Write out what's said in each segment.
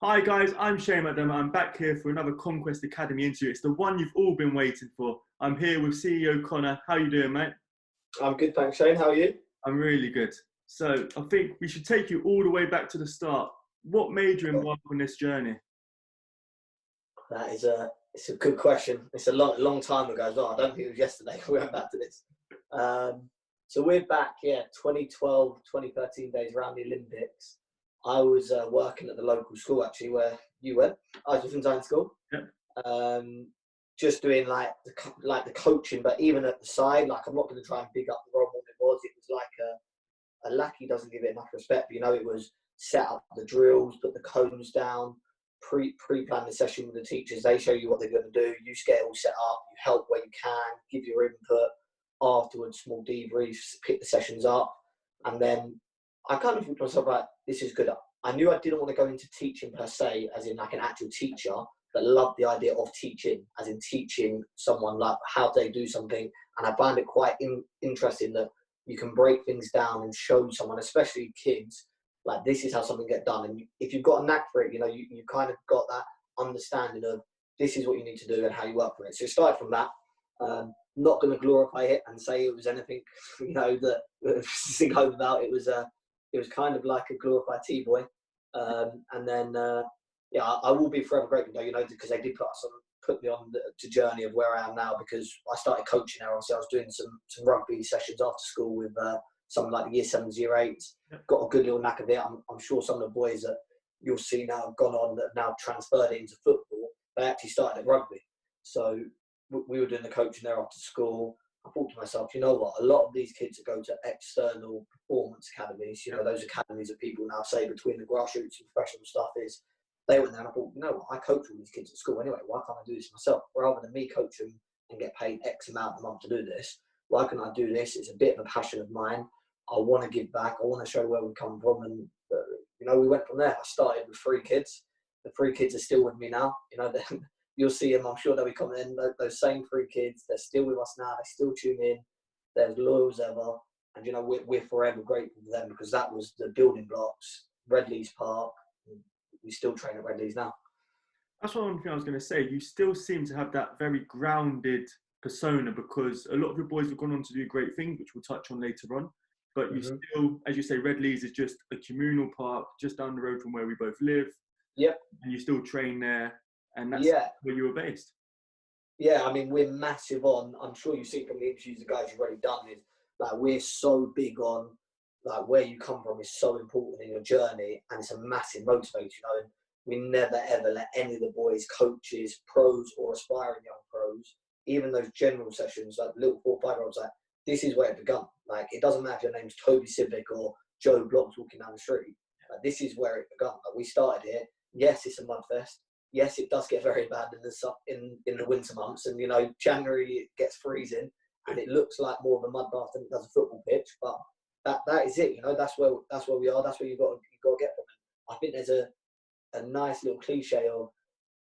Hi guys, I'm Shane MacDermott. I'm back here for another Conquest Academy interview. It's the one you've all been waiting for. I'm here with CEO Conor. How you doing, mate? I'm good, thanks, Shane. How are you? I'm really good. So I think we should take you all the way back to the start. What made you Well, embark on this journey? it's a good question. It's a long time ago as well. I don't think it was yesterday we went back to this. So we're back, 2012, 2013 days around the Olympics. I was working at the local school actually where you went. I was in Tyne School. Yep. Just doing like the coaching, but even at the side, like I'm not going to try and big up the role what it was. It was like a lackey doesn't give it enough respect. But, it was set up the drills, put the cones down, pre-plan the session with the teachers. They show you what they're going to do. You get it all set up. You help where you can, give your input. Afterwards, small debriefs, pick the sessions up, and then I kind of thought to myself, like, this is good. I knew I didn't want to go into teaching per se, as in like an actual teacher, but loved the idea of teaching, as in teaching someone like how they do something. And I find it quite interesting that you can break things down and show someone, especially kids, like this is how something gets done. And if you've got a knack for it, you kind of got that understanding of this is what you need to do and how you work for it. So it started from that. Not going to glorify it and say it was anything, that sing home about. It was kind of like a glorified T-boy. And then, I will be forever grateful, because they did put me on the journey of where I am now, because I started coaching there. Obviously, I was doing some rugby sessions after school with some like the year 7s, year 8s. Got a good little knack of it. I'm sure some of the boys that you'll see now have gone on that have now transferred it into football. They actually started at rugby. So we were doing the coaching there after school. I thought to myself, you know what? A lot of these kids that go to external performance academies, those academies that people now say between the grassroots and professional stuff is, they went there and I thought, I coach all these kids at school anyway. Why can't I do this myself? Rather than me coach them and get paid X amount a month to do this, why can't I do this? It's a bit of a passion of mine. I want to give back. I want to show where we come from. And, we went from there. I started with 3 kids. The 3 kids are still with me now. You'll see them. I'm sure they'll be coming in. Those same 3 kids, they're still with us now. They still tune in. They're as loyal as ever. And, we're forever grateful for them, because that was the building blocks. Redleys Park. We still train at Redleys now. That's one thing I was going to say. You still seem to have that very grounded persona, because a lot of your boys have gone on to do great things, which we'll touch on later on. But you still, as you say, Redleys is just a communal park just down the road from where we both live. Yep. And you still train there. And that's where you were based. Yeah, I mean, we're massive on, I'm sure you've seen from the interviews the guys you've already done, is like we're so big on like where you come from is so important in your journey, and it's a massive motivator, and we never ever let any of the boys, coaches, pros or aspiring young pros, even those general sessions, like little 4 or 5-year-olds, like this is where it begun. Like it doesn't matter if your name's Toby Civic or Joe Bloggs walking down the street. Like, this is where it begun. Like, we started here. Yes, it's a mud fest. Yes, it does get very bad in the winter months, and January it gets freezing, and it looks like more of a mud bath than it does a football pitch. But that is it. That's where we are. That's where you've got to get from it. I think there's a nice little cliche of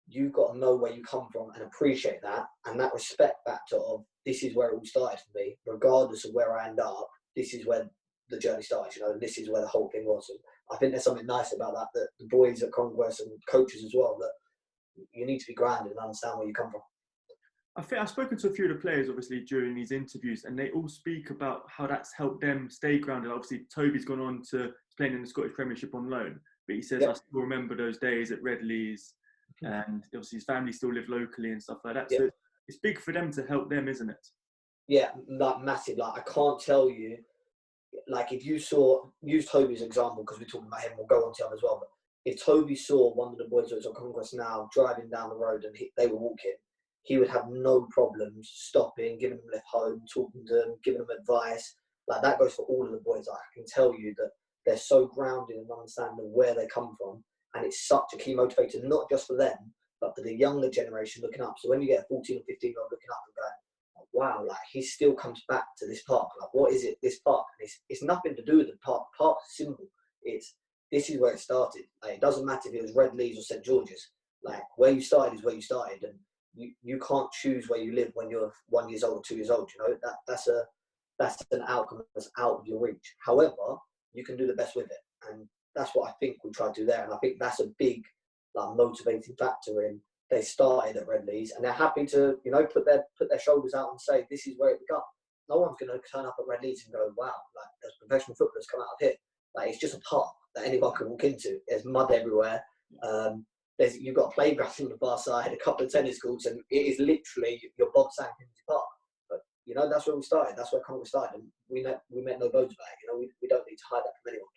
you've got to know where you come from and appreciate that, and that respect factor of this is where it all started for me, regardless of where I end up. This is where the journey started. This is where the whole thing was. And I think there's something nice about that the boys at Conquest and coaches as well, that you need to be grounded and understand where you come from. I think I've spoken to a few of the players, obviously, during these interviews, and they all speak about how that's helped them stay grounded. Obviously, Toby's gone on to playing in the Scottish Premiership on loan, but he says, I still remember those days at Redleys, and obviously his family still live locally and stuff like that. So it's big for them to help them, isn't it? Yeah, like massive. Like I can't tell you, like if you use Toby's example, because we're talking about him, we'll go on to him as well, but if Toby saw one of the boys that's on Conquest now driving down the road and they were walking, he would have no problems stopping, giving them a lift home, talking to them, giving them advice. Like that goes for all of the boys. I can tell you that they're so grounded in understanding where they come from, and it's such a key motivator, not just for them, but for the younger generation looking up. So when you get a 14 or 15-year-old looking up and going, wow, like he still comes back to this park. Like, what is it, this park? And it's nothing to do with the park. The park's simple. This is where it started. Like, it doesn't matter if it was Redleys or St George's. Like, where you started is where you started, and you can't choose where you live when you're 1 year old or 2 years old. That's an outcome that's out of your reach. However, you can do the best with it, and that's what I think we try to do there. And I think that's a big like motivating factor in. They started at Redleys and they're happy to, you know, put their shoulders out and say, this is where it began. No one's going to turn up at Redleys and go, wow, like there's professional footballers come out of here. Like it's just a park that anyone can walk into. There's mud everywhere. You've got a playground on the far side, a couple of tennis courts, and it is literally your bog standard community park. But you know, that's where we started. That's where Conquest started, and we met no bones about it. You know, we don't need to hide that from anyone.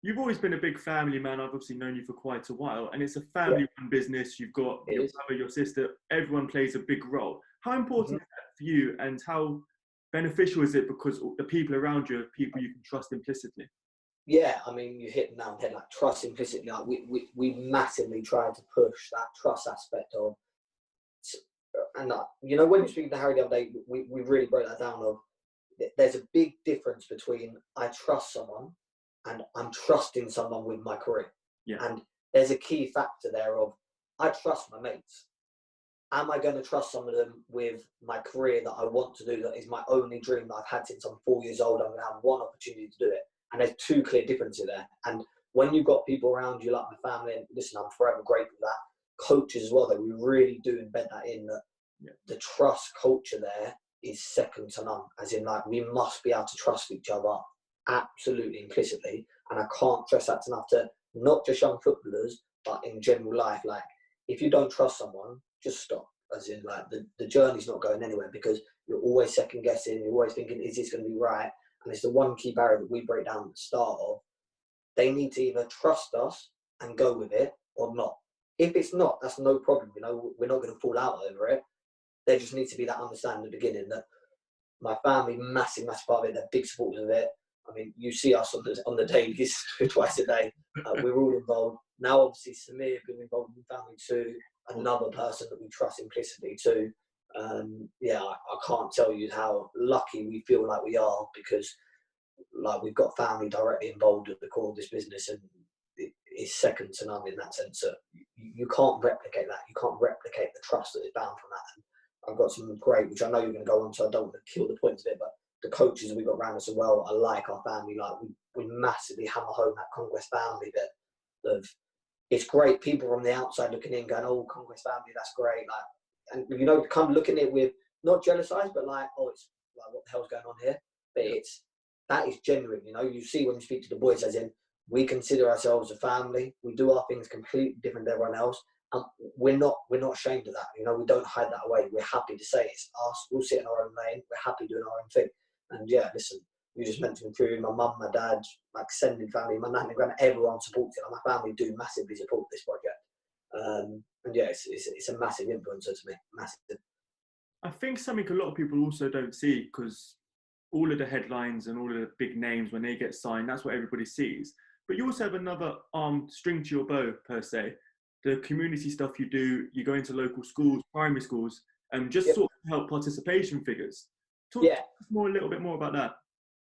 You've always been a big family man. I've obviously known you for quite a while, and it's a family-run business. You've got your brother, your sister. Everyone plays a big role. How important is that for you, and how beneficial is it because the people around you are people you can trust implicitly? Yeah, I mean, you hit the nail on the head, like trust implicitly. Like we massively tried to push that trust aspect of, and you know, when you speak to Harry the other day, we really broke that down of, there's a big difference between I trust someone and I'm trusting someone with my career. Yeah. And there's a key factor there of, I trust my mates. Am I going to trust some of them with my career that I want to do, that is my only dream that I've had since I'm 4 years old? I'm going to have one opportunity to do it. And there's two clear differences there. And when you've got people around you, like my family, and listen, I'm forever grateful for that, coaches as well, that we really do embed that in, that the trust culture there is second to none. As in, like, we must be able to trust each other absolutely implicitly. And I can't stress that enough to not just young footballers, but in general life. Like, if you don't trust someone, just stop. As in, like, the journey's not going anywhere, because you're always second guessing, you're always thinking, is this going to be right? And it's the one key barrier that we break down at the start of. They need to either trust us and go with it or not. If it's not, that's no problem. You know, we're not going to fall out over it. There just needs to be that understanding at the beginning that my family, massive part of it, they're big supporters of it. I mean, you see us on the dailies twice a day. We're all involved. Now, obviously, Samir being involved in the family too, another person that we trust implicitly too. I can't tell you how lucky we feel like we are, because like we've got family directly involved at the core of this business, and it is second to none in that sense. That you can't replicate that. You can't replicate the trust that is bound from that. And I've got some great, which I know you're going to go on, so I don't want to kill the points of it, but the coaches that we've got around us as well are like our family. Like we massively hammer home that Conquest family bit of, it's great people from the outside looking in going, oh, Conquest family, that's great. Like, and you know, kind of looking at it with not jealous eyes, but like, oh, it's like, what the hell's going on here? But that is genuine. You know, you see when you speak to the boys, as in, we consider ourselves a family. We do our things completely different than everyone else, and we're not ashamed of that. You know, we don't hide that away. We're happy to say it's us. We'll sit in our own lane. We're happy doing our own thing. And yeah, listen, you just mentioned through my mum, my dad, my extended family, my nan and gran, everyone supports it. And my family do massively support this project. And yeah, it's a massive influencer to me, massive. I think something a lot of people also don't see, because all of the headlines and all of the big names, when they get signed, that's what everybody sees. But you also have another string to your bow, per se. The community stuff you do, you go into local schools, primary schools, and just sort of help participation figures. Talk to us a little bit more about that.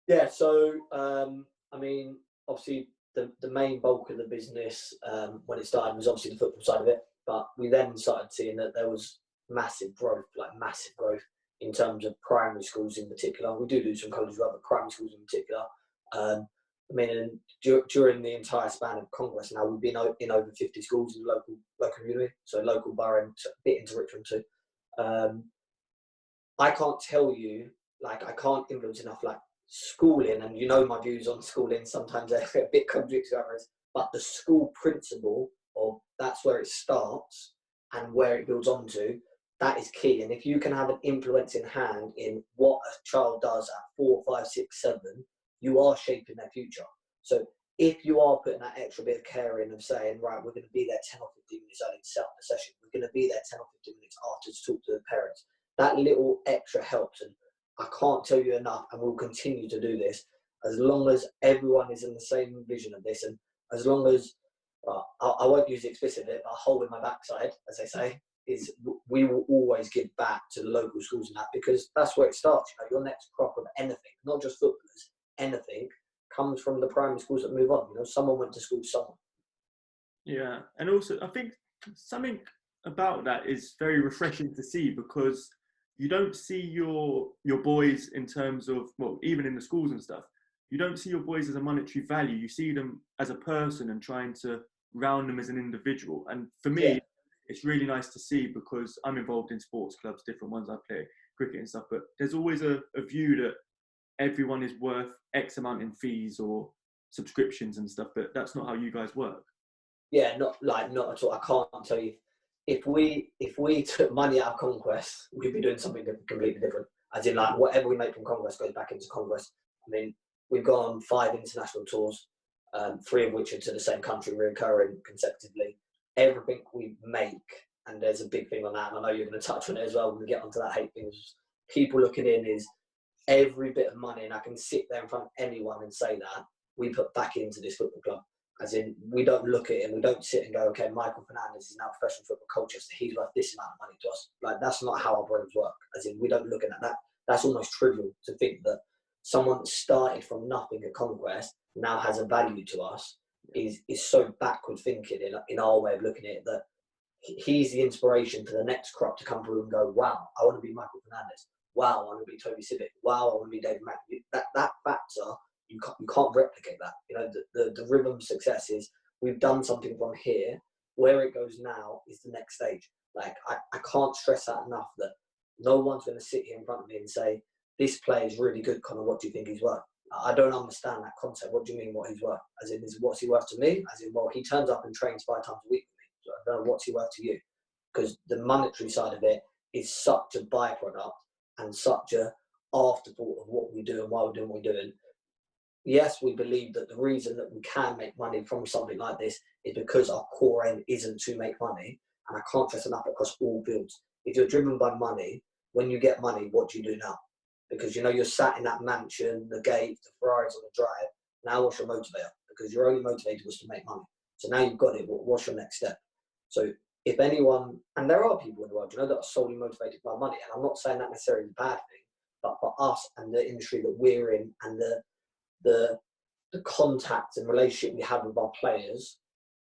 Yeah, so, I mean, obviously, the main bulk of the business when it started was obviously the football side of it, but we then started seeing that there was massive growth in terms of primary schools in particular. We do some college as well, but primary schools in particular. I mean, during the entire span of Conquest now, we've been in over 50 schools in the local community, so local borough and a bit into Richmond too. I can't tell you, like, I can't influence enough, like, schooling, and you know my views on schooling, sometimes they're a bit contradictory to others, but the school principle of that's where it starts and where it builds onto, that is key. And if you can have an influencing hand in what a child does at 4, 5, 6, 7, you are shaping their future. So if you are putting that extra bit of care in of saying, right, we're going to be there 10 or 15 minutes early to set up the session, we're going to be there 10 or 15 minutes after to talk to the parents, that little extra helps. And I can't tell you enough, and we'll continue to do this as long as everyone is in the same vision of this, and as long as I won't use the explicit bit, but a hole in my backside, as they say, is we will always give back to the local schools and that, because that's where it starts. You know, your next crop of anything, not just footballers, anything comes from the primary schools that move on. You know, someone went to school somewhere. Yeah, and also I think something about that is very refreshing to see, because you don't see your boys in terms of, well, even in the schools and stuff, you don't see your boys as a monetary value. You see them as a person and trying to around them as an individual. And for me, Yeah. it's really nice to see, because I'm involved in sports clubs, different ones. I play cricket and stuff, but there's always a view that everyone is worth X amount in fees or subscriptions and stuff, but that's not how you guys work. Yeah, not at all. I can't tell you. If we took money out of Conquest, we'd be doing something completely different. As in, like, whatever we make from Conquest goes back into Conquest. I mean, we've gone on 5 international tours, 3 of which are to the same country, recurring consecutively. Everything we make, and there's a big thing on that, and I know you're going to touch on it as well when we get onto that hate thing. People looking in is every bit of money, and I can sit there in front of anyone and say that we put back into this football club. As in, we don't look at it and we don't sit and go, okay, Michael Fernandez is now professional football coach, so he's worth this amount of money to us. Like, that's not how our brains work. As in, we don't look at that. That's almost trivial to think that someone that started from nothing at Conquest now has a value to us is so backward thinking in our way of looking at it, that he's the inspiration for the next crop to come through and go, wow, I want to be Michael Fernandez. Wow, I want to be Toby Civic. Wow, I want to be David Mack. That factor, you can't replicate that. You know, the rhythm of success is we've done something from here. Where it goes now is the next stage. Like, I can't stress that enough, that no one's going to sit here in front of me and say, this player is really good, Conor, what do you think he's worth? I don't understand that concept. What do you mean what he's worth? As in, what's he worth to me? As in, well, he turns up and trains 5 times a week with me. So I don't know, what's he worth to you? Because the monetary side of it is such a byproduct and such a afterthought of what we do and why we're doing what we're doing. Yes, we believe that the reason that we can make money from something like this is because our core aim isn't to make money. And I can't stress enough across all fields. If you're driven by money, when you get money, what do you do now? Because, you know, you're sat in that mansion, the gate, the Ferraris on the drive. Now what's your motivator? Because your only motivator was to make money. So now you've got it. What's your next step? So if anyone, and there are people in the world, you know, that are solely motivated by money. And I'm not saying that necessarily is a bad thing, but for us and the industry that we're in and the contact and relationship we have with our players,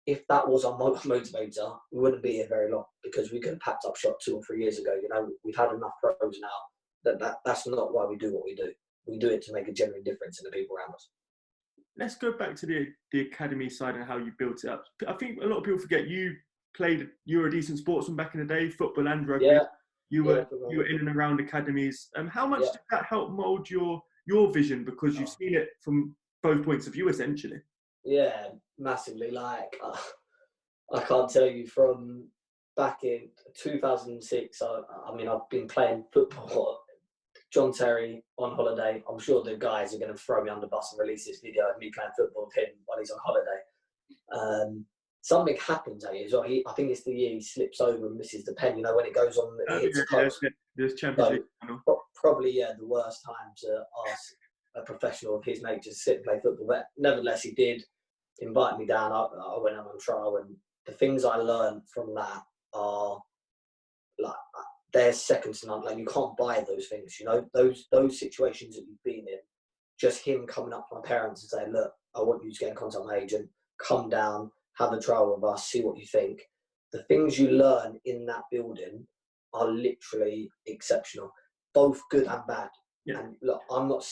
if that was our motivator, we wouldn't be here very long, because we could have packed up shop 2 or 3 years ago. You know, we've had enough pros now that's not why we do what we do. We do it to make a genuine difference in the people around us. Let's go back to the academy side and how you built it up. I think a lot of people forget you were a decent sportsman back in the day, football and rugby. Yeah. You were in and around academies. How much did that help mould your vision? Because you've seen it from both points of view, essentially. Yeah, massively. Like, I can't tell you, from back in 2006, I mean, I've been playing football. John Terry on holiday. I'm sure the guys are going to throw me under the bus and release this video of me playing football with him while he's on holiday. Something happens at you. So I think it's the year he slips over and misses the pen. You know, when it goes on, it hits the post. There's Champions League. Probably, the worst time to ask a professional of his nature to sit and play football. But nevertheless, he did invite me down. I went out on trial, and the things I learned from that are like, they're second to none. Like, you can't buy those things, you know, those situations that you've been in. Just him coming up to my parents and saying, look, I want you to get in contact with my agent, come down, have a trial with us, see what you think. The things you learn in that building are literally exceptional, both good and bad. Yeah. And look, I'm not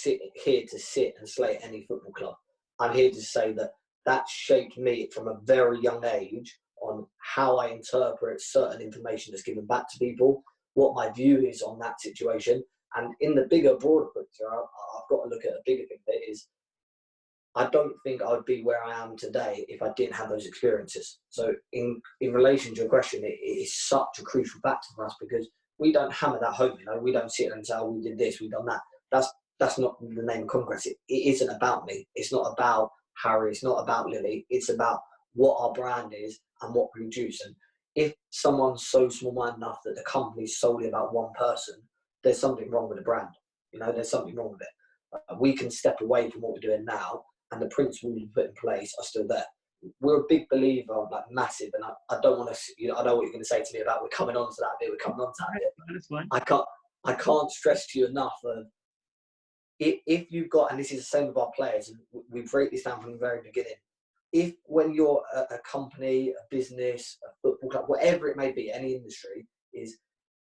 here to sit and slate any football club. I'm here to say that shaped me from a very young age on how I interpret certain information that's given back to people, what my view is on that situation. And in the bigger, broader picture, I've got to look at a bigger thing, that is, I don't think I would be where I am today if I didn't have those experiences. So in relation to your question, it is such a crucial factor for us, because we don't hammer that home. You know, we don't sit and say, oh, we did this, we've done that. That's not the name of Conquest. It isn't about me. It's not about Harry. It's not about Lily. It's about what our brand is and what we produce. And if someone's so small-minded enough that the company is solely about one person, there's something wrong with the brand. You know, there's something wrong with it. We can step away from what we're doing now, and the principles we put in place are still there. We're a big believer of, like, massive, and I don't want to, you know, I know what you're going to say to me about we're coming on to that bit. We're coming on to that bit. That's fine. I can't stress to you enough of, if you've got, and this is the same with our players, and we break this down from the very beginning. If when you're a company, a business, a football club, whatever it may be, any industry, is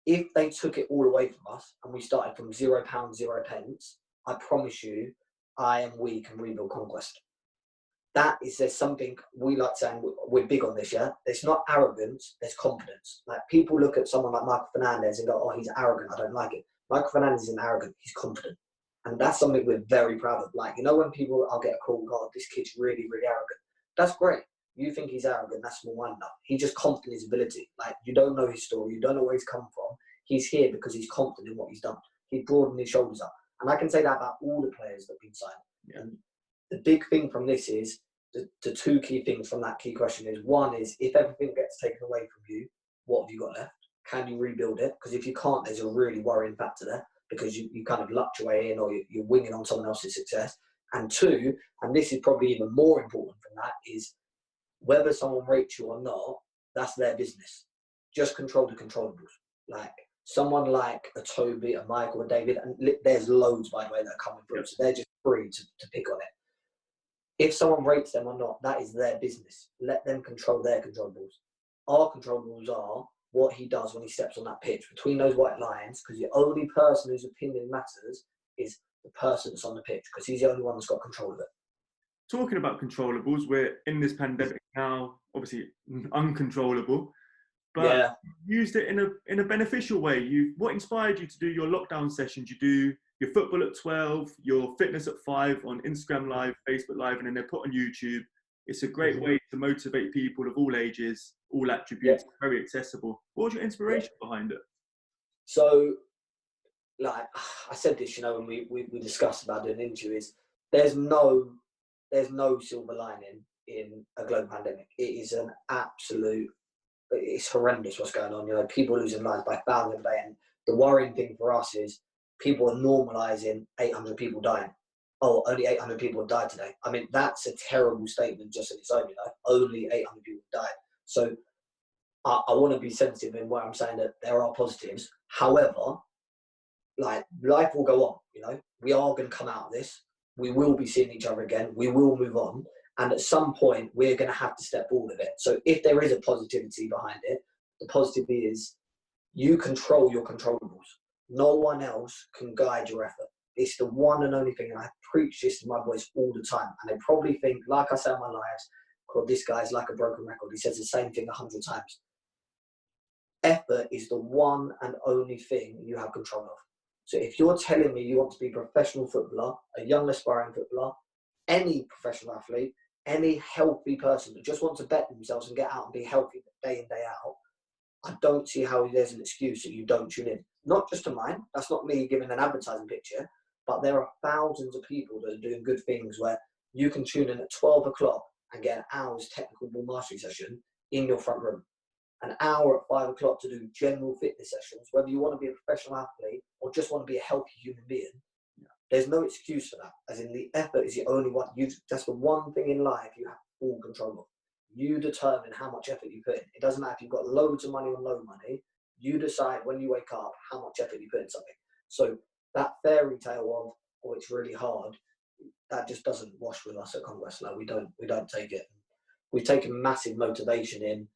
if they took it all away from us and we started from £0, 0 pence, I promise you, we can rebuild Conquest. there's something we like saying, we're big on this, yeah? It's not arrogance, there's confidence. Like, people look at someone like Michael Fernandez and go, oh, he's arrogant, I don't like it. Michael Fernandez isn't arrogant, he's confident. And that's something we're very proud of. Like, you know, when people, I'll get a call, God, this kid's really, really arrogant. That's great. You think he's arrogant, that's small mind enough. He's just confident in his ability. Like, you don't know his story, you don't know where he's come from. He's here because he's confident in what he's done. He's broadened his shoulders up. And I can say that about all the players that have been signed. Yeah. And the big thing from this is, the two key things from that key question is, one is, if everything gets taken away from you, what have you got left? Can you rebuild it? Because if you can't, there's a really worrying factor there, because you kind of luck your way in, or you're winging on someone else's success. And two, and this is probably even more important from that, is whether someone rates you or not, that's their business. Just control the controllables. Like, someone like a Toby, a Michael, a David, and there's loads, by the way, that are coming through, so they're just free to pick on it. If someone rates them or not, that is their business. Let them control their controllables. Our controllables are what he does when he steps on that pitch, between those white lines, because the only person whose opinion matters is the person that's on the pitch, because he's the only one that's got control of it. Talking about controllables, we're in this pandemic now, obviously uncontrollable, but you used it in a beneficial way. What inspired you to do your lockdown sessions? You do your football at 12, your fitness at 5 on Instagram Live, Facebook Live, and then they're put on YouTube. It's a great way to motivate people of all ages, all attributes, very accessible. What was your inspiration behind it? So, like I said this, you know, when we discussed about doing an interview, is there's no silver lining in a global pandemic. It is an absolute, it's horrendous what's going on. You know, people losing lives by thousands a day, and the worrying thing for us is people are normalising 800 people dying. Oh, only 800 people have died today. I mean, that's a terrible statement just in its own, you know. Only 800 people have died. So I want to be sensitive in where I'm saying that there are positives. However, like, life will go on, you know. We are going to come out of this. We will be seeing each other again. We will move on. And at some point, we're going to have to step forward of it. So if there is a positivity behind it, the positivity is you control your controllables. No one else can guide your effort. It's the one and only thing, and I preach this to my boys all the time, and they probably think, like I say in my lives, God, this guy's like a broken record. He says the same thing 100 times. Effort is the one and only thing you have control of. So if you're telling me you want to be a professional footballer, a young aspiring footballer, any professional athlete, any healthy person that just wants to bet themselves and get out and be healthy day in, day out, I don't see how there's an excuse that you don't tune in. Not just to mine, that's not me giving an advertising picture, but there are thousands of people that are doing good things where you can tune in at 12 o'clock and get an hour's technical ball mastery session in your front room. An hour at 5 o'clock to do general fitness sessions, whether you want to be a professional athlete or just want to be a healthy human being. There's no excuse for that. As in, the effort is the only one. That's the one thing in life you have full control of. You determine how much effort you put in. It doesn't matter if you've got loads of money or no money. You decide when you wake up how much effort you put in something. So that fairy tale of, oh, it's really hard, that just doesn't wash with us at Conquest. Like, we don't take it. We've taken massive motivation in.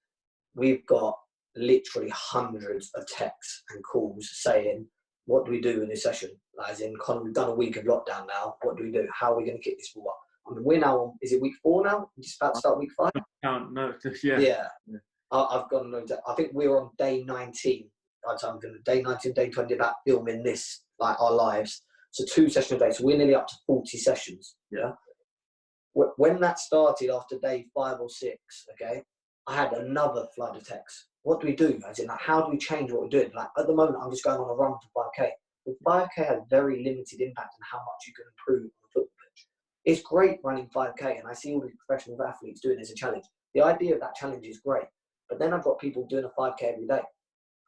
We've got literally hundreds of texts and calls saying, what do we do in this session? Like, as in, Conor, we've done a week of lockdown now. What do we do? How are we going to kick this ball up? I mean, we're now on, is it week 4 now? We're just about to start week 5? No, yeah. I've got no, I think we're on day 19. I'm going to day 19, day 20 about filming this, like, our lives. So 2 sessions a day. So we're nearly up to 40 sessions. Yeah. When that started after day 5 or 6, okay, I had another flood of texts. What do we do? As in, like, how do we change what we're doing? Like, at the moment, I'm just going on a run for 5K. But 5K has very limited impact on how much you can improve on the football pitch. It's great running 5K, and I see all these professional athletes doing it as a challenge. The idea of that challenge is great. But then I've got people doing a 5K every day.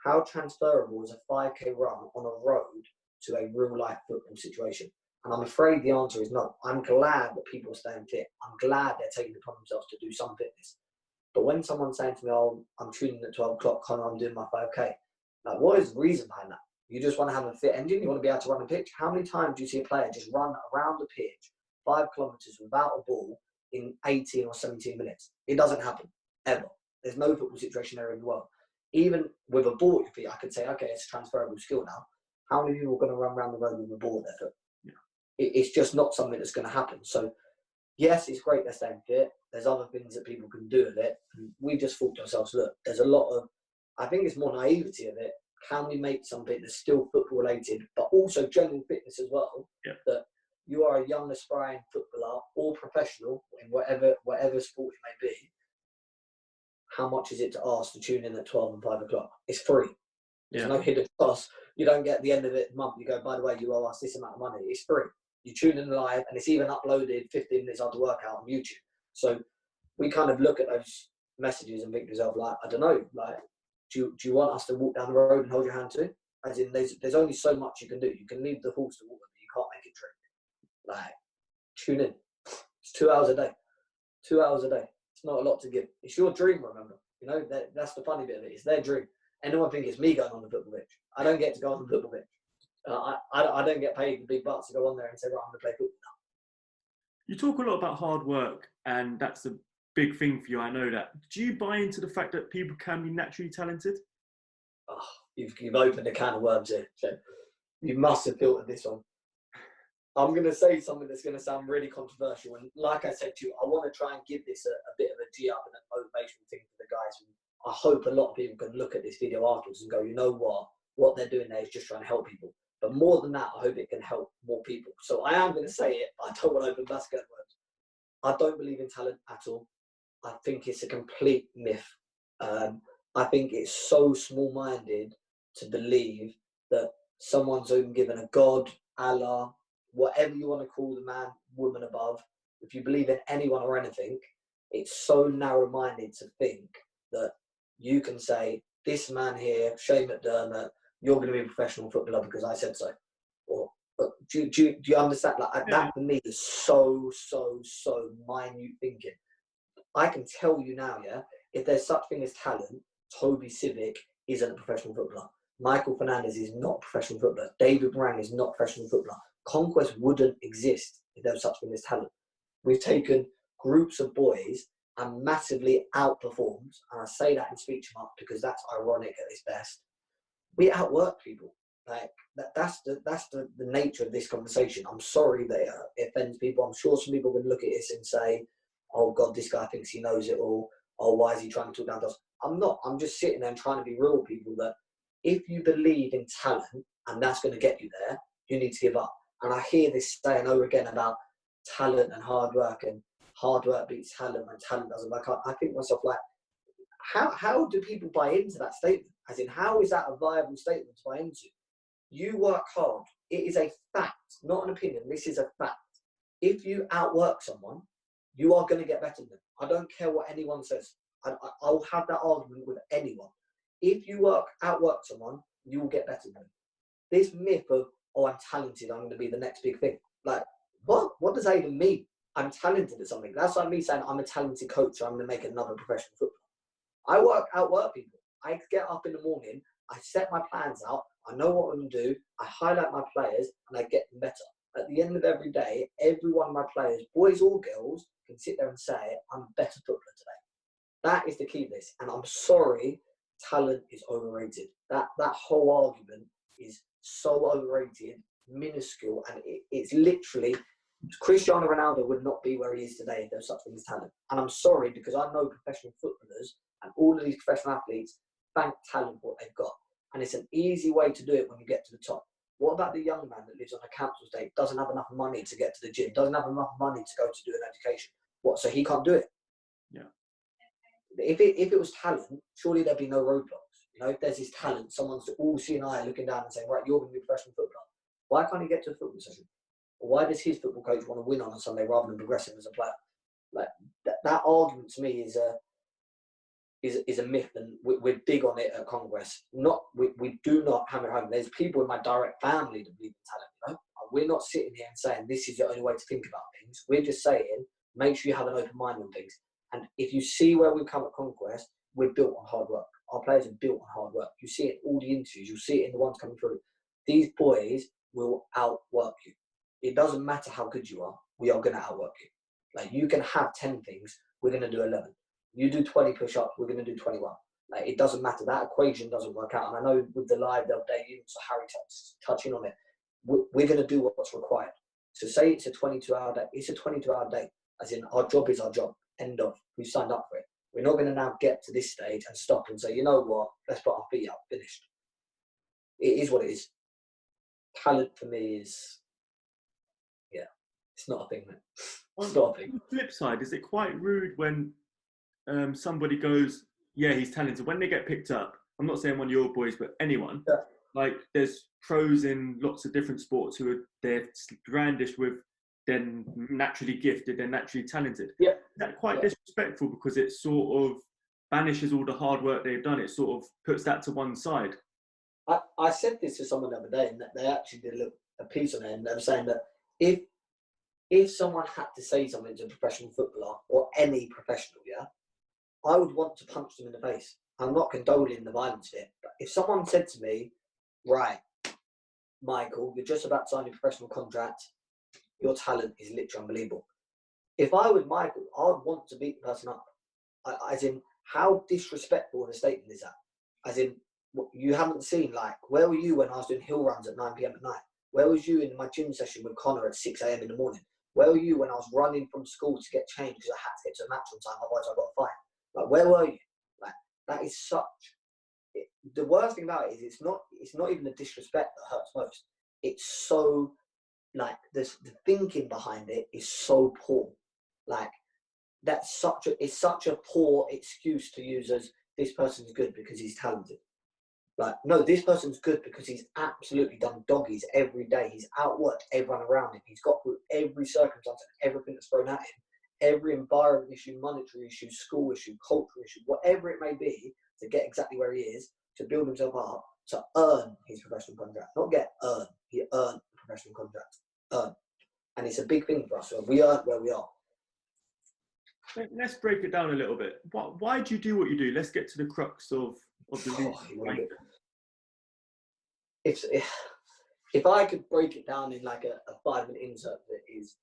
How transferable is a 5K run on a road to a real-life football situation? And I'm afraid the answer is no. I'm glad that people are staying fit. I'm glad they're taking it upon themselves to do some fitness. But when someone's saying to me, oh, I'm tuning at 12 o'clock, Conor, I'm doing my 5K. Like, what is the reason behind that? You just want to have a fit engine? You want to be able to run a pitch? How many times do you see a player just run around the pitch 5 kilometres without a ball in 18 or 17 minutes? It doesn't happen, ever. There's no football situation there in the world. Even with a ball at your feet, I could say, okay, it's a transferable skill now. How many people are going to run around the road with a ball at their foot? Yeah. It's just not something that's going to happen. So, yes, it's great they're staying fit. There's other things that people can do with it. And we just thought to ourselves, look, there's a lot of, I think it's more naivety of it. Can we make something that's still football related, but also general fitness as well? Yeah. That you are a young aspiring footballer or professional in whatever sport it may be. How much is it to ask to tune in at 12 and 5 o'clock? It's free. There's no hidden cost. You don't get at the end of the month, you go, by the way, you owe us this amount of money. It's free. You tune in live, and it's even uploaded 15 minutes after workout on YouTube. So we kind of look at those messages and think to yourself, like, I don't know, like, do you want us to walk down the road and hold your hand too? As in, there's only so much you can do. You can leave the horse to water, but you can't make it drink. Like, tune in. It's 2 hours a day. 2 hours a day. It's not a lot to give. It's your dream, remember. You know, that's the funny bit of it. It's their dream. Anyone think it's me going on the football pitch? I don't get to go on the football pitch. I don't get paid the big bucks to go on there and say, right, I'm going to play football now. You talk a lot about hard work, and that's a big thing for you. I know that. Do you buy into the fact that people can be naturally talented? Oh, you've opened a can of worms here. You must have filtered this one. I'm going to say something that's going to sound really controversial. And like I said to you, I want to try and give this a bit of a G-up and a motivational thing for the guys. And I hope a lot of people can look at this video afterwards and go, you know what? What they're doing there is just trying to help people. But more than that, I hope it can help more people. So I am going to say it, but I don't want to open basket words. I don't believe in talent at all. I think it's a complete myth. I think it's so small-minded to believe that someone's even given a God, Allah, whatever you want to call the man, woman above. If you believe in anyone or anything, it's so narrow-minded to think that you can say, this man here, Shane MacDermott, you're going to be a professional footballer because I said so. Or, do you understand? Like, that for me is so minute thinking. I can tell you now, yeah, if there's such thing as talent, Toby Civic isn't a professional footballer. Michael Fernandez is not a professional footballer. David Moran is not a professional footballer. Conquest wouldn't exist if there was such thing as talent. We've taken groups of boys and massively outperformed, and I say that in speech mark because that's ironic at its best. We outwork people. Like that's the nature of this conversation. I'm sorry that it offends people. I'm sure some people can look at this and say, "Oh God, this guy thinks he knows it all. Oh, why is he trying to talk down to us?" I'm not. I'm just sitting there and trying to be real with people that if you believe in talent and that's going to get you there, you need to give up. And I hear this saying over again about talent and hard work, and hard work beats talent and talent doesn't work out. I think to myself, like, how do people buy into that statement? As in, how is that a viable statement to buy into? You work hard. It is a fact, not an opinion. This is a fact. If you outwork someone, you are going to get better than them. I don't care what anyone says. I'll have that argument with anyone. If you outwork someone, you will get better than them. This myth of, oh, I'm talented, I'm going to be the next big thing. Like, what? What does that even mean? I'm talented at something. That's like me saying I'm a talented coach, so I'm going to make another professional footballer. I outwork people. I get up in the morning, I set my plans out, I know what I'm going to do, I highlight my players, and I get them better. At the end of every day, every one of my players, boys or girls, can sit there and say, I'm a better footballer today. That is the key to this. And I'm sorry, talent is overrated. That whole argument is so overrated, minuscule, and it's literally, Cristiano Ronaldo would not be where he is today if there was such thing as talent. And I'm sorry, because I know professional footballers and all of these professional athletes thank talent for what they've got. And it's an easy way to do it when you get to the top. What about the young man that lives on a council estate, doesn't have enough money to get to the gym, doesn't have enough money to go to do an education? What, so he can't do it? Yeah. If it was talent, surely there'd be no roadblocks. You know, if there's this talent, someone's all seeing eye looking down and saying, right, you're going to be a professional footballer. Why can't he get to a football session? Or why does his football coach want to win on a Sunday rather than progress him as a player? Like that argument to me is a myth, and we're big on it at Conquest. We do not hammer home. There's people in my direct family that believe in talent. You know? We're not sitting here and saying this is the only way to think about things. We're just saying make sure you have an open mind on things. And if you see where we've come at Conquest, we're built on hard work. Our players are built on hard work. You see it in all the interviews. You'll see it in the ones coming through. These boys will outwork you. It doesn't matter how good you are. We are going to outwork you. Like, you can have 10 things. We're going to do 11. You do 20 push-ups. We're going to do 21. Like, it doesn't matter. That equation doesn't work out. And I know with the live the other day, even so Harry touching on it, we're going to do what's required. So say it's a 22-hour day. It's a 22-hour day. As in, our job is our job. End of. We signed up for it. We're not going to now get to this stage and stop and say, you know what, let's put our feet up. Finished. It is what it is. Talent for me is, yeah, it's not a thing, man. It's not a thing. On the flip side, is it quite rude when somebody goes, yeah, he's talented, when they get picked up? I'm not saying one of your boys, but anyone. Yeah. Like, there's pros in lots of different sports who are, they're brandished with, they're naturally gifted, they're naturally talented. Yeah. That's quite disrespectful, because it sort of banishes all the hard work they've done. It sort of puts that to one side. I said this to someone the other day, and they actually did a piece on it, and they were saying that if someone had to say something to a professional footballer or any professional, yeah, I would want to punch them in the face. I'm not condoning the violence here, but if someone said to me, right, Michael, you're just about to sign a professional contract, your talent is literally unbelievable. If I was Michael, I would want to beat the person up. As in, how disrespectful of a statement is that? As in, you haven't seen, like, where were you when I was doing hill runs at 9 p.m. at night? Where was you in my gym session with Conor at 6 a.m. in the morning? Where were you when I was running from school to get changed because I had to get to a match on time, otherwise I got a fine? Like, where were you? Like, that is such... the worst thing about it is it's not even the disrespect that hurts most. It's so, like, the thinking behind it is so poor. Like, it's such a poor excuse to use as, this person's good because he's talented. Like, no, this person's good because he's absolutely done doggies every day. He's outworked everyone around him. He's got through every circumstance and everything that's thrown at him. Every environment issue, monetary issue, school issue, cultural issue, whatever it may be, to get exactly where he is, to build himself up, to earn his professional contract. Not earn. He earned the professional contract. Earn. And it's a big thing for us. So we earn where we are. Let's break it down a little bit. Why do you do what you do? Let's get to the crux of the reason. If I could break it down in like a 5-minute insert, it is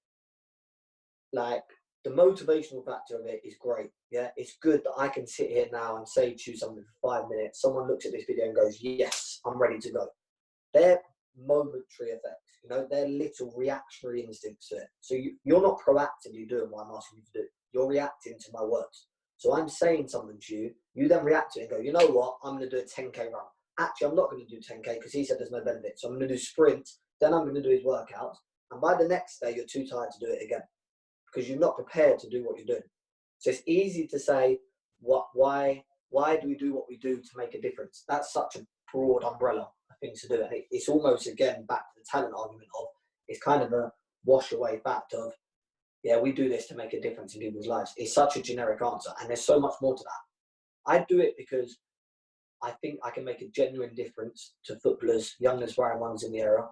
like, the motivational factor of it is great. Yeah, it's good that I can sit here now and say to you something for 5 minutes. Someone looks at this video and goes, yes, I'm ready to go. They're momentary effects, you know, they're little reactionary instincts to it. So you're not proactively doing what I'm asking you to do. You're reacting to my words. So I'm saying something to you, you then react to it and go, you know what, I'm going to do a 10K run. Actually, I'm not going to do 10K because he said there's no benefit. So I'm going to do sprint, then I'm going to do his workouts. And by the next day, you're too tired to do it again because you're not prepared to do what you're doing. So it's easy to say, why do we do what we do to make a difference? That's such a broad umbrella of things to do. And it's almost, again, back to the talent argument of, it's kind of a wash away fact of, yeah, we do this to make a difference in people's lives. It's such a generic answer. And there's so much more to that. I do it because I think I can make a genuine difference to footballers, young aspiring ones in the era.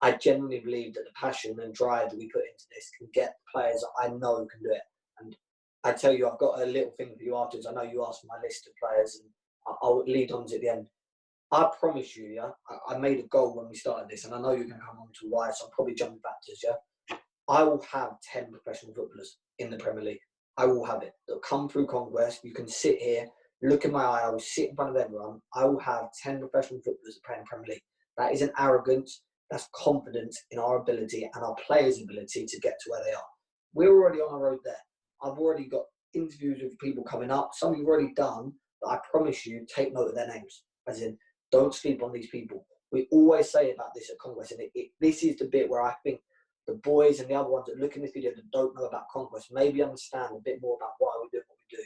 I genuinely believe that the passion and drive that we put into this can get players that I know can do it. And I tell you, I've got a little thing for you afterwards. I know you asked for my list of players, and I'll lead on to at the end. I promise you, yeah, I made a goal when we started this, and I know you're going to come on to why, so I'm probably jumping factors, yeah. I will have 10 professional footballers in the Premier League. I will have it. They'll come through Conquest. You can sit here, look in my eye, I will sit in front of everyone. I will have 10 professional footballers that play in the Premier League. That isn't arrogance. That's confidence in our ability and our players' ability to get to where they are. We're already on the road there. I've already got interviews with people coming up. Some you've already done, but I promise you, take note of their names. As in, don't sleep on these people. We always say about this at Conquest, and this is the bit where I think the boys and the other ones that look in this video that don't know about Conquest maybe understand a bit more about why we do what we do.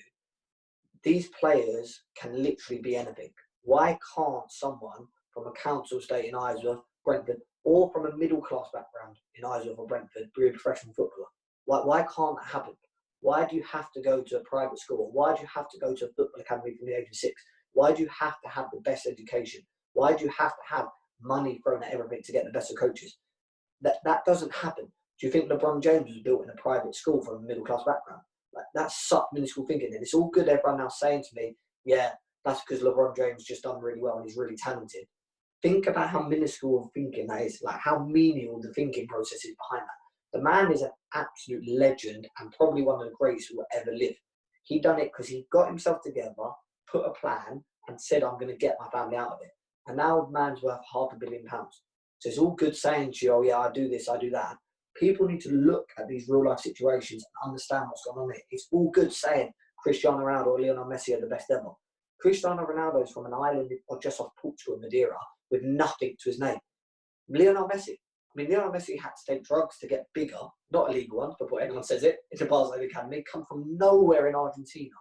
These players can literally be anything. Why can't someone from a council estate in Isleworth, Brentford, or from a middle-class background in Isleworth or Brentford be a professional footballer? Why can't that happen? Why do you have to go to a private school? Why do you have to go to a football academy from the age of 6? Why do you have to have the best education? Why do you have to have money thrown at everything to get the best of coaches? That doesn't happen. Do you think LeBron James was built in a private school from a middle-class background? Like, that's such minuscule thinking. And it's all good everyone now saying to me, yeah, that's because LeBron James just done really well and he's really talented. Think about how minuscule of thinking that is, like how menial the thinking process is behind that. The man is an absolute legend and probably one of the greatest who will ever live. He done it because he got himself together, put a plan, and said, I'm going to get my family out of it. And now the man's worth £500 million. So it's all good saying to you, oh yeah, I do this, I do that. People need to look at these real life situations and understand what's going on here. It's all good saying Cristiano Ronaldo or Lionel Messi are the best ever. Cristiano Ronaldo is from an island or just off Portugal, Madeira, with nothing to his name. Lionel Messi had to take drugs to get bigger, not illegal ones, before anyone says it, in the Barcelona Academy, come from nowhere in Argentina.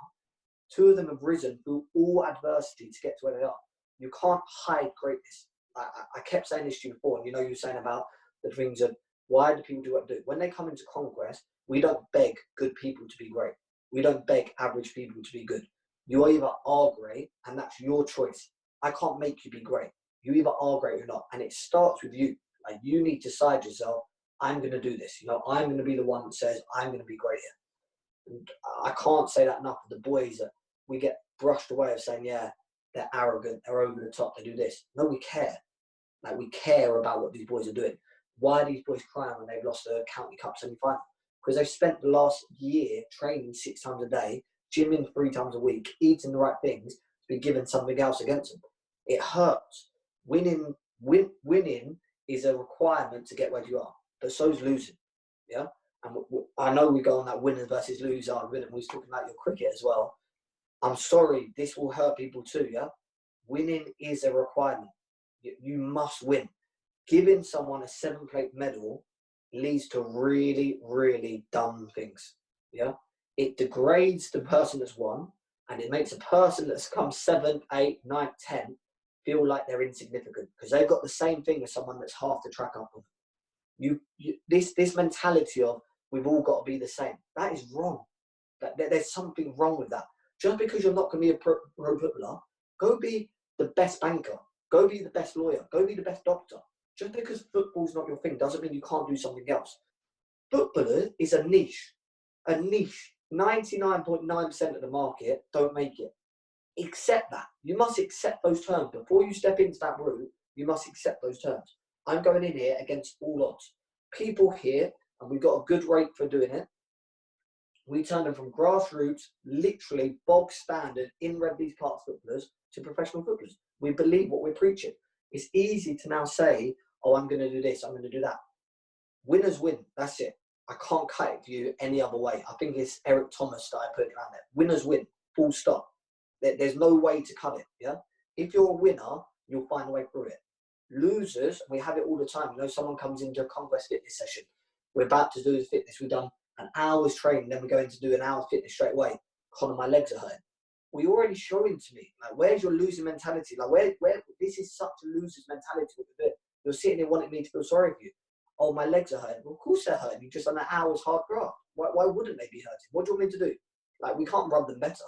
Two of them have risen through all adversity to get to where they are. You can't hide greatness. I kept saying this to you before, and you were saying about the things of why do people do what they do. When they come into Conquest, we don't beg good people to be great. We don't beg average people to be good. You either are great, and that's your choice. I can't make you be great. You either are great or not, and it starts with you. Like, you need to decide yourself, I'm going to do this. I'm going to be the one that says, I'm going to be great here. And I can't say that enough with the boys, that we get brushed away of saying, yeah, they're arrogant, they're over the top, they do this. No, we care. Like, we care about what these boys are doing. Why are these boys crying when they've lost a county cup semi-final? Because they've spent the last year training 6 times a day, gymming 3 times a week, eating the right things, to be given something else against them. It hurts. Winning is a requirement to get where you are, but so is losing. Yeah, and I know we go on that winners versus losers argument. We was talking about your cricket as well. I'm sorry, this will hurt people too. Yeah, winning is a requirement. You must win. Giving someone a 7-plate medal leads to really, really dumb things. Yeah, it degrades the person that's won, and it makes a person that's come 7th, 8th, 9th, 10th feel like they're insignificant because they've got the same thing as someone that's half the track up of this mentality of we've all got to be the same. That is wrong. There's something wrong with that. Just because you're not going to be a pro footballer, go be the best banker, go be the best lawyer, go be the best doctor. Just because football's not your thing doesn't mean you can't do something else. Footballer is a niche. 99.9% of the market don't make it. Accept that. You must accept those terms. Before you step into that route, you must accept those terms. I'm going in here against all odds. People here, and we've got a good rate for doing it, we turn them from grassroots, literally bog standard, inbred these parts footballers, to professional footballers. We believe what we're preaching. It's easy to now say, oh, I'm going to do this, I'm going to do that. Winners win. That's it. I can't cut it for you any other way. I think it's Eric Thomas that I put it around there. Winners win. Full stop. There's no way to cut it. Yeah. If you're a winner, you'll find a way through it. Losers, we have it all the time. Someone comes into a Conquest fitness session. We're about to do the fitness. We've done an hour's training, then we're going to do an hour's fitness straight away. Conor, my legs are hurting. Well, you're already showing to me, like, where's your losing mentality? Like, where this is such a loser's mentality. What you're doing. You're sitting there wanting me to feel sorry for you. Oh, my legs are hurting. Well, of course they're hurting. You've just done an hour's hard graft. Why wouldn't they be hurting? What do you want me to do? Like, we can't rub them better.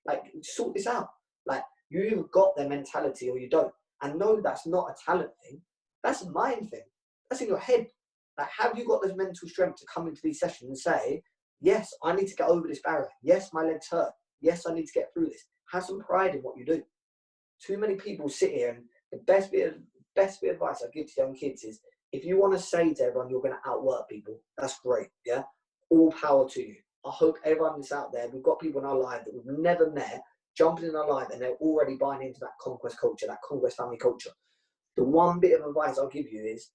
Like, sort this out. Like, you either got their mentality or you don't. And no, that's not a talent thing. That's a mind thing. That's in your head. Like, have you got this mental strength to come into these sessions and say, yes, I need to get over this barrier. Yes, my legs hurt. Yes, I need to get through this. Have some pride in what you do. Too many people sit here, and the best bit of advice I give to young kids is, if you want to say to everyone you're going to outwork people, that's great. Yeah, all power to you. I hope everyone that's out there, we've got people in our life that we've never met, jumping in our life, and they're already buying into that Conquest culture, that Conquest family culture. The one bit of advice I'll give you is,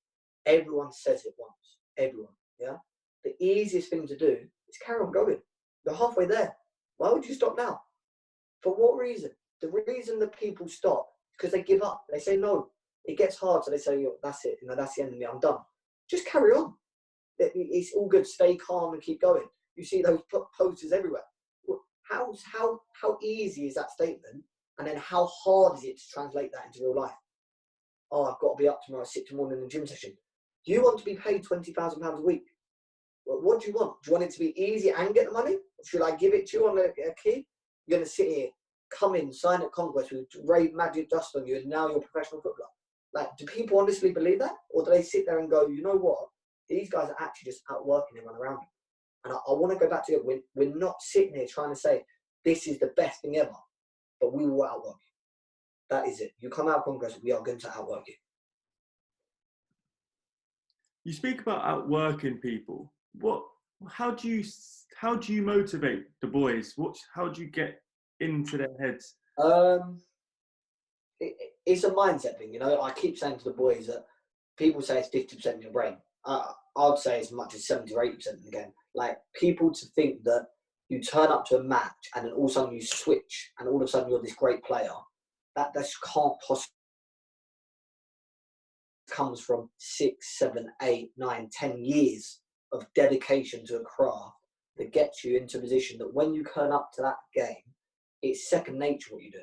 everyone says it once. Everyone. Yeah. The easiest thing to do is carry on going. You're halfway there. Why would you stop now? For what reason? The reason that people stop is because they give up. They say no. It gets hard, so they say, that's it. That's the end of me. I'm done. Just carry on. It's all good. Stay calm and keep going. You see those posters everywhere. How easy is that statement? And then how hard is it to translate that into real life? Oh, I've got to be up tomorrow at 6 in the morning in the gym session. Do you want to be paid £20,000 a week? Well, what do you want? Do you want it to be easy and get the money? Or should I give it to you on a key? You're going to sit here, come in, sign at Conquest with rave magic dust on you, and now you're a professional footballer. Like, do people honestly believe that? Or do they sit there and go, you know what? These guys are actually just outworking everyone around them. And I want to go back to it. We're not sitting here trying to say, this is the best thing ever, but we will outwork you. That is it. You come out of Conquest, we are going to outwork you. You speak about outworking people. How do you motivate the boys? How do you get into their heads? It's a mindset thing, I keep saying to the boys that people say it's 50% in your brain. I'd say as much as 70 or 80% of the game. Like, people to think that you turn up to a match and then all of a sudden you switch and all of a sudden you're this great player, that just can't possibly comes from 6, 7, 8, 9, 10 years of dedication to a craft that gets you into a position that when you turn up to that game, it's second nature what you do.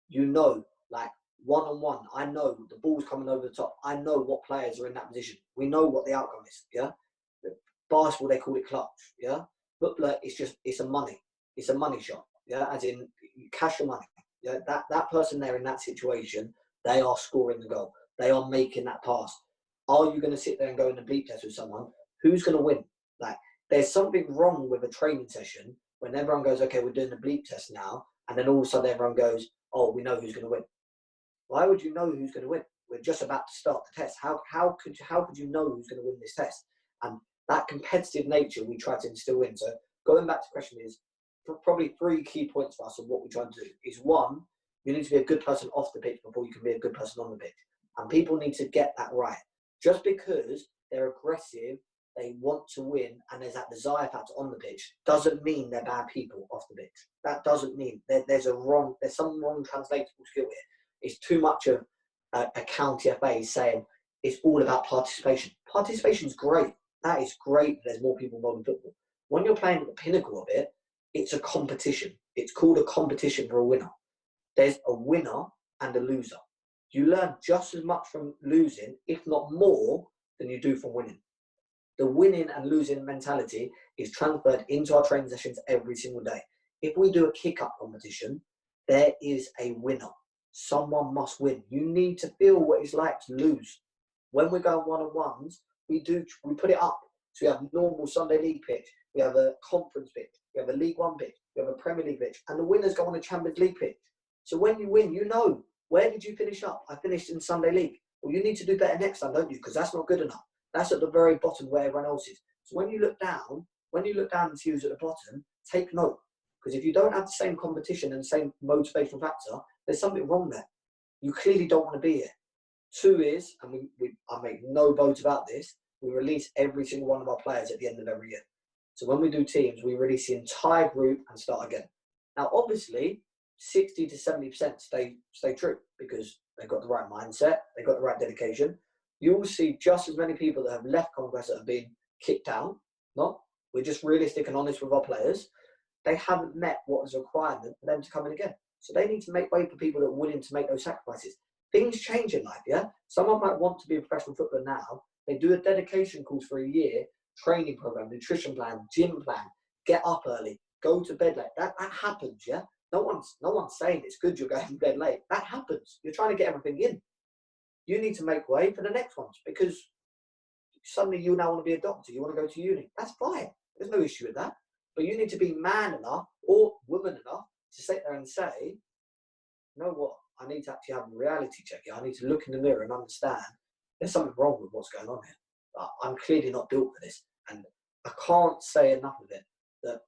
You know, like, one-on-one, I know the ball's coming over the top. I know what players are in that position. We know what the outcome is, yeah? Basketball, they call it clutch, yeah? Football, it's a money shot, yeah? As in, you cash your money, yeah? That person there in that situation, they are scoring the goal. They are making that pass. Are you going to sit there and go in a bleep test with someone? Who's going to win? Like, there's something wrong with a training session when everyone goes, okay, we're doing the bleep test now, and then all of a sudden everyone goes, oh, we know who's going to win. Why would you know who's going to win? We're just about to start the test. How could you know who's going to win this test? And that competitive nature we try to instill in. So going back to the question is, probably 3 key points for us of what we try to do is, 1, you need to be a good person off the pitch before you can be a good person on the pitch. And people need to get that right. Just because they're aggressive, they want to win, and there's that desire factor on the pitch, doesn't mean they're bad people off the pitch. That doesn't mean there's some wrong translatable skill here. It's too much of a county FA saying it's all about participation. Participation is great. That is great. There's more people involved in football. When you're playing at the pinnacle of it, it's a competition. It's called a competition for a winner. There's a winner and a loser. You learn just as much from losing, if not more, than you do from winning. The winning and losing mentality is transferred into our training sessions every single day. If we do a kick-up competition, there is a winner. Someone must win. You need to feel what it's like to lose. When we go one-on-ones, we put it up. So we have normal Sunday League pitch, we have a conference pitch, we have a League One pitch, we have a Premier League pitch, and the winners go on a Champions League pitch. So when you win, you know, where did you finish up? I finished in Sunday League. Well, you need to do better next time, don't you? Because that's not good enough. That's at the very bottom where everyone else is. So when you look down and see who's at the bottom, take note. Because if you don't have the same competition and the same motivational factor, there's something wrong there. You clearly don't want to be here. 2 is, and I make no bones about this, we release every single one of our players at the end of every year. So when we do teams, we release the entire group and start again. Now, obviously, 60 to 70% stay true because they've got the right mindset, they've got the right dedication. You will see just as many people that have left Conquest that have been kicked out. No, we're just realistic and honest with our players. They haven't met what is a requirement for them to come in again. So they need to make way for people that are willing to make those sacrifices. Things change in life, yeah? Someone might want to be a professional footballer now. They do a dedication course for a year, training program, nutrition plan, gym plan, get up early, go to bed late. That happens, yeah? No one's saying it's good you're going to bed late. That happens. You're trying to get everything in. You need to make way for the next ones because suddenly you now want to be a doctor. You want to go to uni. That's fine. There's no issue with that. But you need to be man enough or woman enough to sit there and say, you know what? I need to actually have a reality check here. I need to look in the mirror and understand there's something wrong with what's going on here. I'm clearly not built for this. And I can't say enough of it that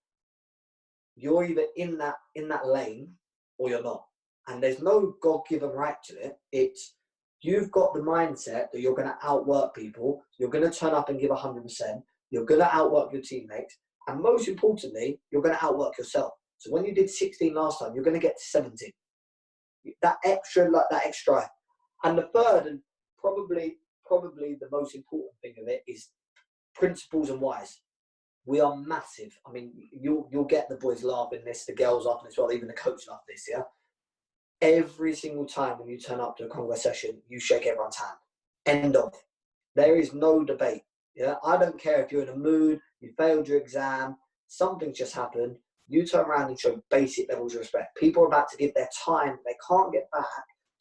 you're either in that lane or you're not. And there's no God-given right to it. It's you've got the mindset that you're going to outwork people. You're going to turn up and give 100%. You're going to outwork your teammates. And most importantly, you're going to outwork yourself. So when you did 16 last time, you're going to get to 17. That extra. And the third, and probably the most important thing of it is principles and whys. We are massive. I mean, you'll get the boys laughing this, the girls laughing as well, even the coach laughing this, yeah? Every single time when you turn up to a Conquest session, you shake everyone's hand. End of. There is no debate. Yeah, I don't care if you're in a mood, you failed your exam, something's just happened. You turn around and show basic levels of respect. People are about to give their time they can't get back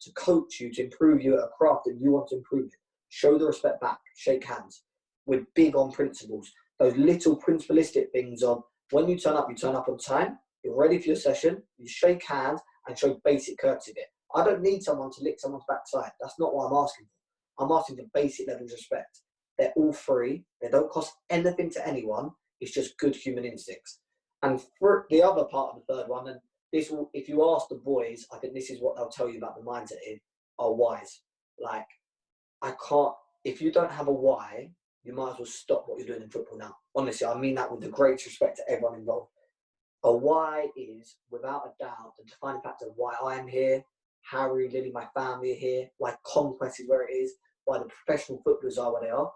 to coach you, to improve you at a craft that you want to improve it. Show the respect back. Shake hands. We're big on principles. Those little principalistic things of when you turn up on time, you're ready for your session, you shake hands and show basic courtesy bit. I don't need someone to lick someone's backside. That's not what I'm asking for. I'm asking for basic levels of respect. They're all free. They don't cost anything to anyone. It's just good human instincts. And for the other part of the third one, and this will, if you ask the boys, I think this is what they'll tell you about the mindset are whys. Like, I can't, if you don't have a why, you might as well stop what you're doing in football now. Honestly, I mean that with the greatest respect to everyone involved. A why is, without a doubt, the defining factor of why I am here, Harry, Lily, my family are here, why Conquest is where it is, why the professional footballers are where they are.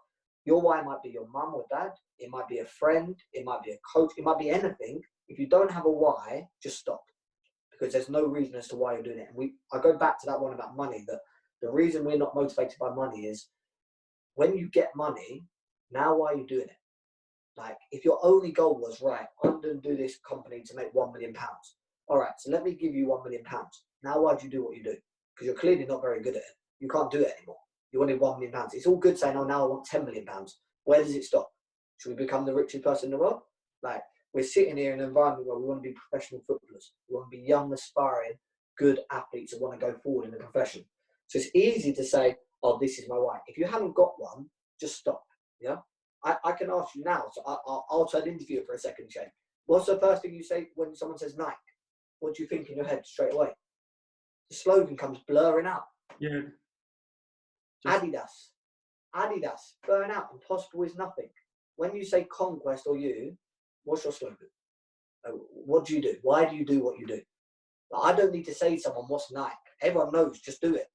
Your why might be your mum or dad, it might be a friend, it might be a coach, it might be anything. If you don't have a why, just stop. Because there's no reason as to why you're doing it. And I go back to that one about money, that the reason we're not motivated by money is when you get money, now why are you doing it? Like, if your only goal was, right, I'm going to do this company to make £1 million. All right, so let me give you £1 million. Now why do you do what you do? Because you're clearly not very good at it. You can't do it anymore. You wanted £1 million. It's all good saying, oh, now I want £10 million. Where does it stop? Should we become the richest person in the world? Like, we're sitting here in an environment where we want to be professional footballers. We want to be young, aspiring, good athletes that want to go forward in the profession. So it's easy to say, oh, this is my why. If you haven't got one, just stop. Yeah. I can ask you now, so I'll turn into you for a second, Shane. What's the first thing you say when someone says Nike? What do you think in your head straight away? The slogan comes blurring out. Yeah. Adidas, blurring out. Impossible is nothing. When you say Conquest or you, what's your slogan? What do you do? Why do you do what you do? Like, I don't need to say to someone what's Nike. Everyone knows, just do it.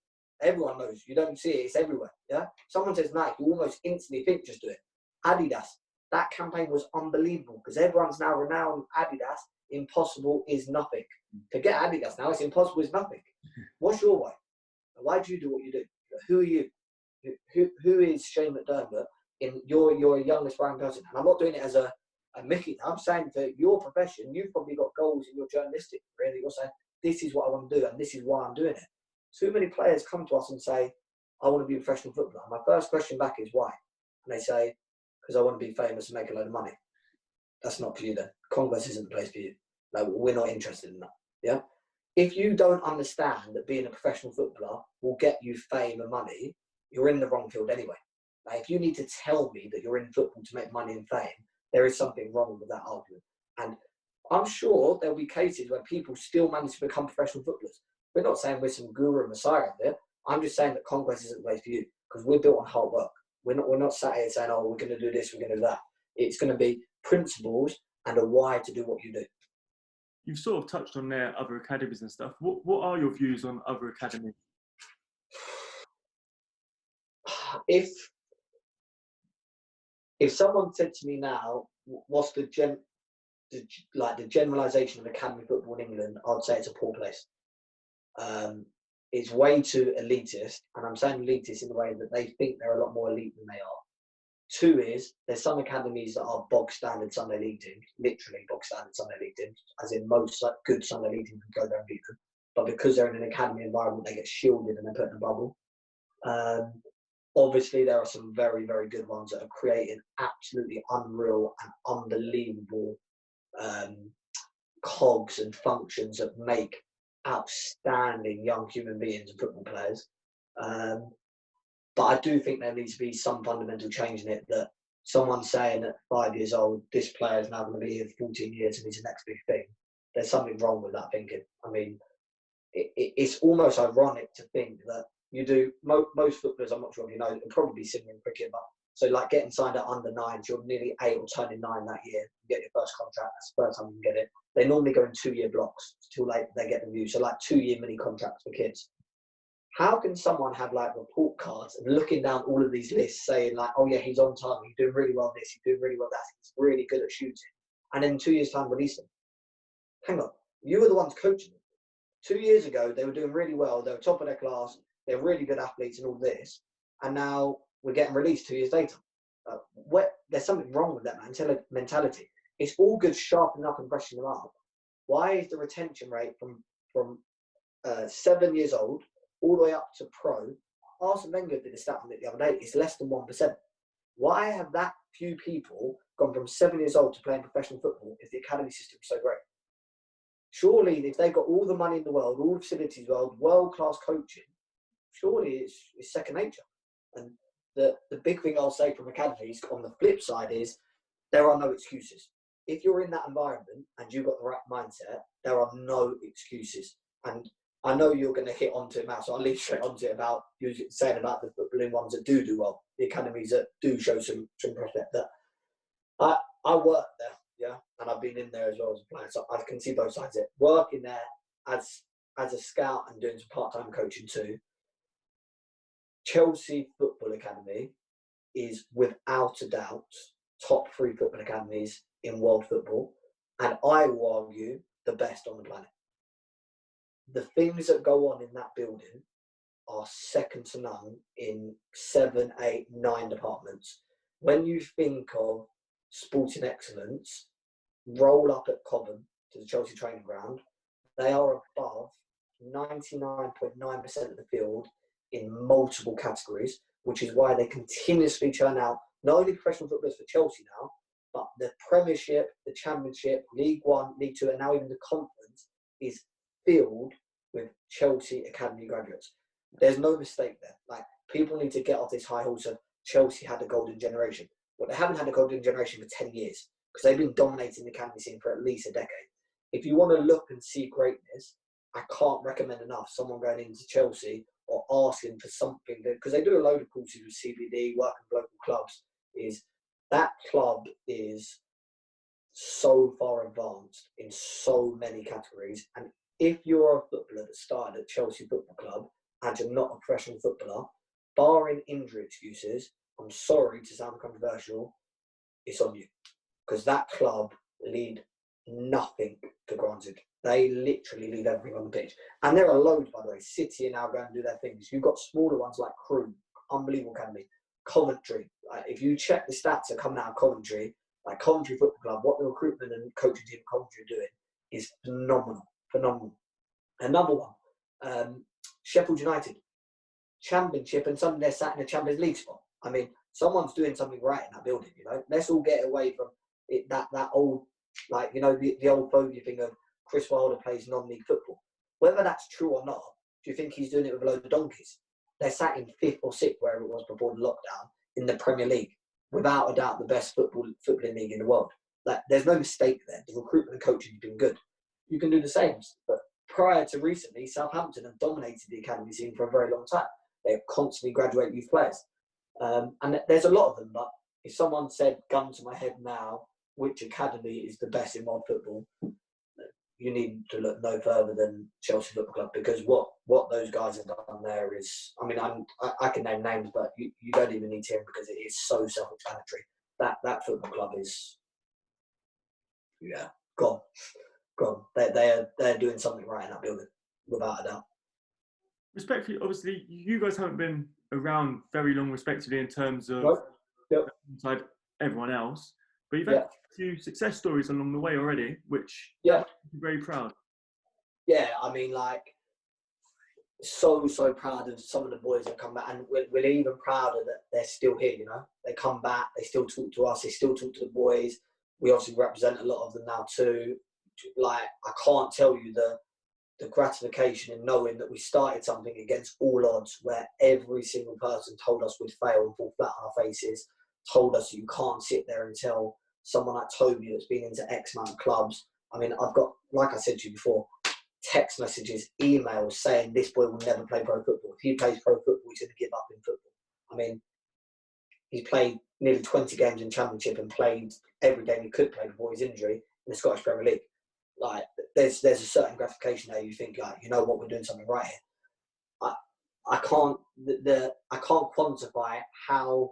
Everyone knows. You don't see it, it's everywhere. Yeah. Someone says Nike, you almost instantly think just do it. Adidas. That campaign was unbelievable because everyone's now renowned Adidas. Impossible is nothing. Forget Adidas now. It's impossible is nothing. What's your why? Why do you do what you do? Who are you? Who is Shane MacDermott? You're a young aspiring person, and I'm not doing it as a Mickey. I'm saying for your profession, you've probably got goals in your journalistic career. You're saying this is what I want to do, and this is why I'm doing it. Too many players come to us and say, "I want to be a professional footballer." My first question back is why, and they say, because I want to be famous and make a load of money. That's not for you then. Conquest isn't the place for you. Like, we're not interested in that. Yeah. If you don't understand that being a professional footballer will get you fame and money, you're in the wrong field anyway. Like, if you need to tell me that you're in football to make money and fame, there is something wrong with that argument. And I'm sure there'll be cases where people still manage to become professional footballers. We're not saying we're some guru and messiah out there. I'm just saying that Conquest isn't the place for you because we're built on hard work. We're not sat here saying, oh, we're going to do this, we're going to do that. It's going to be principles and a why to do what you do. You've sort of touched on their other academies and stuff. What are your views on other academies? If someone said to me now, what's the generalisation of academy football in England, I'd say it's a poor place. It's way too elitist, and I'm saying elitist in the way that they think they're a lot more elite than they are. Two is, there's some academies that are bog standard Sunday league teams, literally bog standard Sunday league teams, as in most good Sunday league teams can go there and beat them. But because they're in an academy environment, they get shielded and they're put in a bubble. Obviously, there are some very, very good ones that are creating absolutely unreal and unbelievable cogs and functions that make outstanding young human beings and football players. But I do think there needs to be some fundamental change in it, that someone saying at 5 years old, this player is now going to be here for 14 years and he's the next big thing. There's something wrong with that thinking. I mean, it's almost ironic to think that you do, most footballers, I'm not sure if you know, it'll probably be similar in cricket, but so like getting signed at under 9, you're nearly 8 or turning 9 that year, you get your first contract, that's the first time you can get it. They normally go in 2-year blocks till like they get the view. So like 2-year mini contracts for kids. How can someone have like report cards and looking down all of these lists saying like, oh yeah, he's on target, he's doing really well this, he's doing really well that, he's really good at shooting, and then 2 years time release them? Hang on, you were the ones coaching them. 2 years ago, they were doing really well, they were top of their class, they're really good athletes and all this, and now we're getting released 2 years later. There's something wrong with that mentality. It's all good sharpening up and brushing them up. Why is the retention rate from 7 years old all the way up to pro? Arsene Wenger did a stat on it the other day. It's less than 1%. Why have that few people gone from 7 years old to playing professional football if the academy system is so great? Surely, if they've got all the money in the world, all the facilities in the world, world-class coaching, surely it's second nature. And the big thing I'll say from academies on the flip side is there are no excuses. If you're in that environment and you've got the right mindset, there are no excuses. And I know you're going to hit onto it now, so I'll lead straight onto it about you saying about the footballing ones that do well, the academies that do show some prospect. That I work there, yeah, and I've been in there as well as a player, so I can see both sides of it. Working there as a scout and doing some part-time coaching too, Chelsea Football Academy is without a doubt top 3 football academies in world football, and I will argue the best on the planet. The things that go on in that building are second to none in 7, 8, 9 departments. When you think of sporting excellence, roll up at Cobham to the Chelsea training ground, they are above 99.9% of the field in multiple categories, which is why they continuously churn out not only professional footballers for Chelsea now, but the Premiership, the Championship, League One, League Two, and now even the Conference is filled with Chelsea Academy graduates. There's no mistake there. Like, people need to get off this high horse of Chelsea had a golden generation. Well, they haven't had a golden generation for 10 years because they've been dominating the academy scene for at least a decade. If you want to look and see greatness, I can't recommend enough someone going into Chelsea or asking for something, because they do a load of courses with CBD, working with local clubs, is that club is so far advanced in so many categories. And if you're a footballer that started at Chelsea Football Club and you're not a professional footballer, barring injury excuses, I'm sorry to sound controversial, it's on you. Because that club lead nothing for granted. They literally leave everything on the pitch. And there are loads, by the way. City are now going to do their things. You've got smaller ones like Crewe, unbelievable academy. Coventry. If you check the stats that come out of Coventry, like Coventry Football Club, what the recruitment and coaching team of Coventry are doing is phenomenal. Phenomenal. Another one, Sheffield United. Championship, and some they're sat in a Champions League spot. I mean, someone's doing something right in that building, you know. Let's all get away from it, that old, like, you know, the old bogey thing of Chris Wilder plays non-league football. Whether that's true or not, do you think he's doing it with a load of donkeys? They're sat in 5th or 6th, wherever it was before the lockdown, in the Premier League. Without a doubt, the best footballing league in the world. Like, there's no mistake there. The recruitment and coaching has been good. You can do the same. But prior to recently, Southampton have dominated the academy scene for a very long time. They constantly graduate youth players. And there's a lot of them, but if someone said, gun to my head now, which academy is the best in world football, you need to look no further than Chelsea Football Club, because what those guys have done there is, I mean, I can name names, but you don't even need to hear them because it is so self-explanatory. That football club is, yeah, gone. They're doing something right in that building, without a doubt. Respectfully, obviously, you guys haven't been around very long, respectively, in terms of inside everyone else, but you've had a few success stories along the way already, which I'm very proud. Yeah, I mean, like, so proud of some of the boys that come back, and we're even prouder that they're still here, you know. They come back, they still talk to us, they still talk to the boys. We obviously represent a lot of them now too. Like, I can't tell you the gratification in knowing that we started something against all odds, where every single person told us we'd fail and fall flat on our faces, told us you can't sit there and tell someone like Toby that's been into X amount of clubs. I mean, I've got, like I said to you before, text messages, emails saying this boy will never play pro football. If he plays pro football, he's going to give up in football. I mean, he played nearly 20 games in Championship and played every game he could play before his injury in the Scottish Premier League. Like, there's a certain gratification there. You think, like, you know what, we're doing something right here. I can't quantify how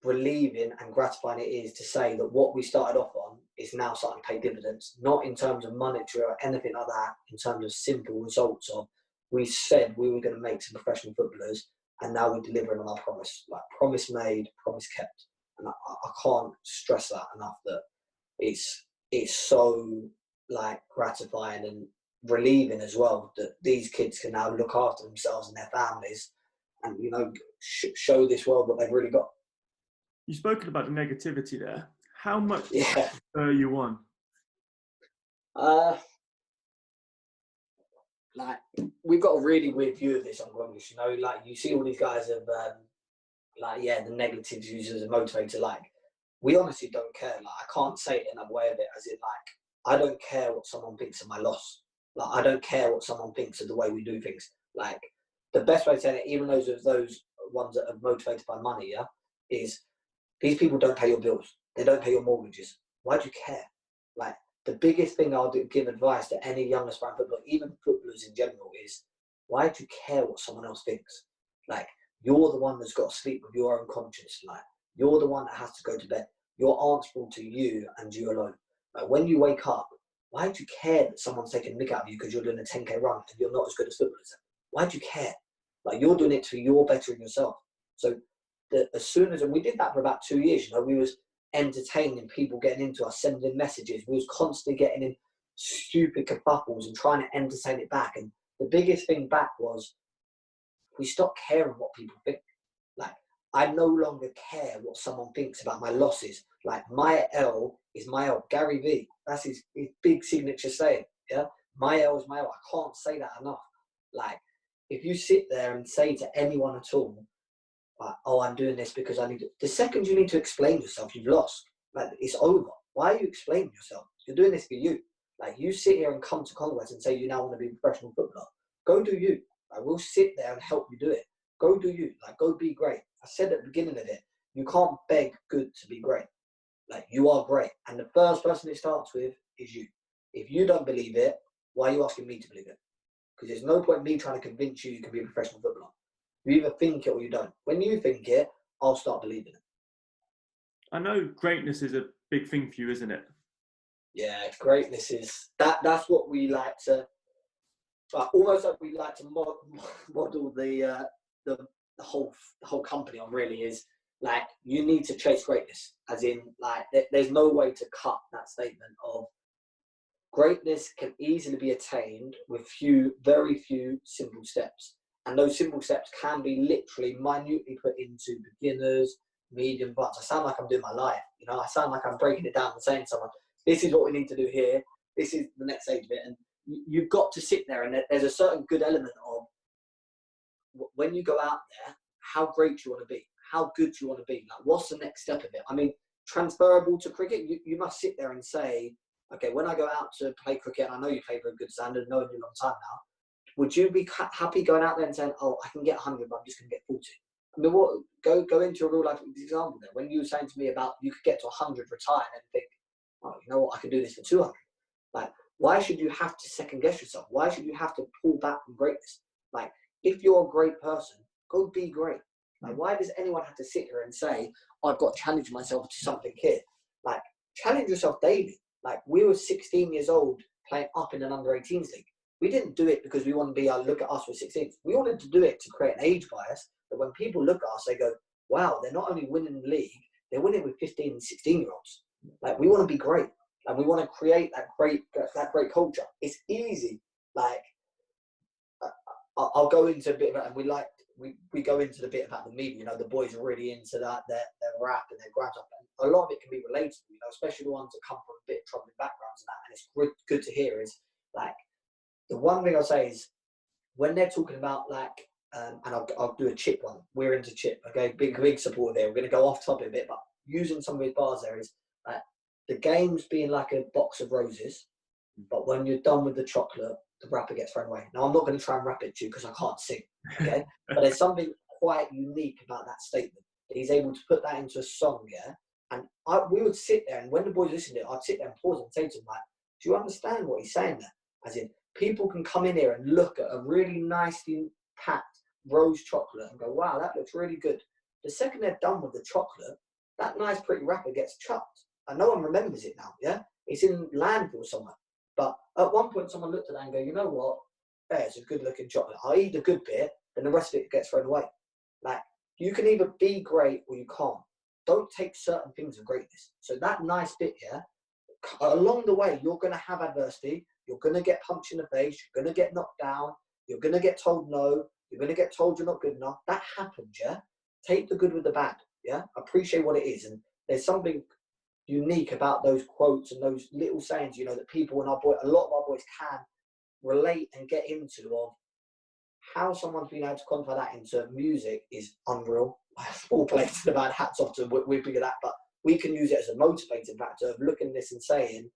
relieving and gratifying it is to say that what we started off on is now starting to pay dividends, not in terms of monetary or anything like that, in terms of simple results of, we said we were going to make some professional footballers, and now we're delivering on our promise. Like, promise made, promise kept. And I can't stress that enough, that it's so, like, gratifying and relieving as well that these kids can now look after themselves and their families and, you know, show this world what they've really got. You've spoken about the negativity there. How much you on? Like, we've got a really weird view of this on Conquest, you know. Like, you see all these guys of, the negatives used as a motivator. Like, we honestly don't care. Like, I can't say it in a way of it, as in, like, I don't care what someone thinks of my loss. Like, I don't care what someone thinks of the way we do things. Like, the best way to say it, even those ones that are motivated by money, yeah, is these people don't pay your bills. They don't pay your mortgages. Why do you care? Like, the biggest thing I'll give advice to any young aspiring footballer, even footballers in general, is why do you care what someone else thinks? Like, you're the one that's got to sleep with your own conscience. Like, you're the one that has to go to bed. You're answerable to you and you alone. Like, when you wake up, why do you care that someone's taking a mick out of you because you're doing a 10K run and you're not as good as footballers? Why do you care? Like, you're doing it for your bettering yourself. So as soon as, and we did that for about 2 years, you know, we was entertaining people getting into us, sending messages. We was constantly getting in stupid kerfuffles and trying to entertain it back. And the biggest thing back was we stopped caring what people think. Like, I no longer care what someone thinks about my losses. Like, my L is my L. Gary V, that's his big signature saying, yeah? My L is my L. I can't say that enough. Like, if you sit there and say to anyone at all, like, oh, I'm doing this because I need to, the second you need to explain yourself, you've lost. Like, it's over. Why are you explaining yourself? You're doing this for you. Like, you sit here and come to Conquest and say you now want to be a professional footballer. Go do you. Like, we'll sit there and help you do it. Go do you. Like, go be great. I said at the beginning of it, you can't beg good to be great. Like, you are great. And the first person it starts with is you. If you don't believe it, why are you asking me to believe it? Because there's no point in me trying to convince you can be a professional footballer. You either think it or you don't. When you think it, I'll start believing it. I know greatness is a big thing for you, isn't it? Yeah, greatness is that's what we like to, almost like we like to model the whole company on. Really, is like, you need to chase greatness, as in, like, there's no way to cut that statement of greatness can easily be attained with very few simple steps. And those simple steps can be literally minutely put into beginners, medium, advanced. I sound like I'm doing my life. You know, I sound like I'm breaking it down and saying to someone, this is what we need to do here. This is the next stage of it. And you've got to sit there, and there's a certain good element of, when you go out there, how great do you want to be? How good do you want to be? Like, what's the next step of it? I mean, transferable to cricket, you must sit there and say, okay, when I go out to play cricket, and I know you play for a good standard, knowing you a long time now, would you be happy going out there and saying, oh, I can get 100, but I'm just going to get 40? I mean, what? Go into a real life example there. When you were saying to me about you could get to 100, retire, and think, oh, you know what, I can do this for 200. Like, why should you have to second guess yourself? Why should you have to pull back from greatness? Like, if you're a great person, go be great. Like, why does anyone have to sit here and say, I've got to challenge myself to something here? Like, challenge yourself daily. Like, we were 16 years old playing up in an under-18s league. We didn't do it because we want to be, look at us, we're 16. We wanted to do it to create an age bias, that when people look at us, they go, wow, they're not only winning the league, they're winning with 15 and 16-year-olds. Like, we want to be great, and we want to create that great culture. It's easy. Like, I'll go into a bit about, and we go into the bit about the media. You know, the boys are really into that, their rap and their grime stuff. And a lot of it can be relatable, you know, especially the ones that come from a bit troubling backgrounds and that. And it's good to hear is, like, the one thing I'll say is, when they're talking about, like, and I'll do a Chip one. We're into Chip, okay? Big supporter there. We're going to go off topic a bit, but using some of his bars there is, the game's being like a box of roses, but when you're done with the chocolate, the wrapper gets thrown away. Now, I'm not going to try and rap it to you because I can't sing, okay? But there's something quite unique about that statement. He's able to put that into a song, yeah? And we would sit there, and when the boys listened to it, I'd sit there and pause and say to them, like, do you understand what he's saying there? As in, people can come in here and look at a really nicely packed rose chocolate and go, wow, that looks really good. The second they're done with the chocolate, that nice pretty wrapper gets chucked. And no one remembers it now, yeah? It's in landfill somewhere. But at one point, someone looked at that and go, you know what? It's a good-looking chocolate. I'll eat the good bit, then the rest of it gets thrown away. Like, you can either be great or you can't. Don't take certain things of greatness. So that nice bit here, along the way, you're going to have adversity. You're going to get punched in the face. You're going to get knocked down. You're going to get told no. You're going to get told you're not good enough. That happens, yeah? Take the good with the bad, yeah? Appreciate what it is. And there's something unique about those quotes and those little sayings, you know, that people, and a lot of our boys can relate and get into, of how someone's been able to quantify that into music is unreal. All places about hats off to we're big at that, but we can use it as a motivating factor of looking at this and saying,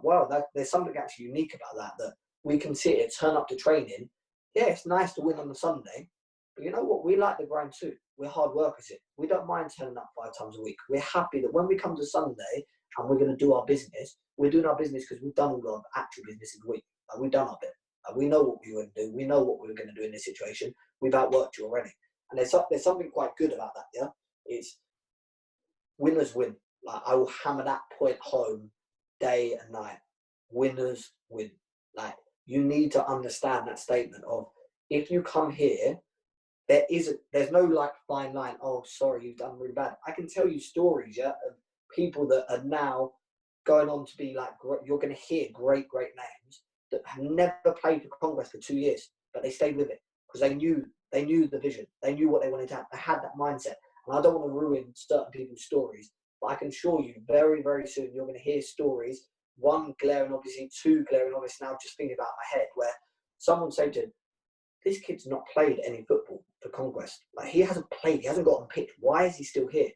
wow, there's something actually unique about that we can sit here, turn up to training. Yeah, it's nice to win on a Sunday, but you know what? We like the grind too. We're hard workers here. We don't mind turning up 5 times a week. We're happy that when we come to Sunday and we're going to do our business, we're doing our business because we've done all our actual business in the week. Like, we've done our bit. Like, we know what we were going to do. We know what we were going to do in this situation. We've outworked you already. And there's something quite good about that, yeah? It's winners win. Like, I will hammer that point home day and night. Winners win. Like, you need to understand that statement of, if you come here, there's no like fine line. Oh, sorry, you've done really bad. I can tell you stories, yeah, of people that are now going on to be like, you're going to hear great names that have never played for Conquest for 2 years, but they stayed with it because they knew the vision. They knew what they wanted to have. They had that mindset. And I don't want to ruin certain people's stories, but I can assure you very, very soon you're going to hear stories. One glaring, obviously, two glaring, obviously, now just thinking about my head, where someone said to him, this kid's not played any football for Conquest. Like, he hasn't played, he hasn't got on pitch. Why is he still here?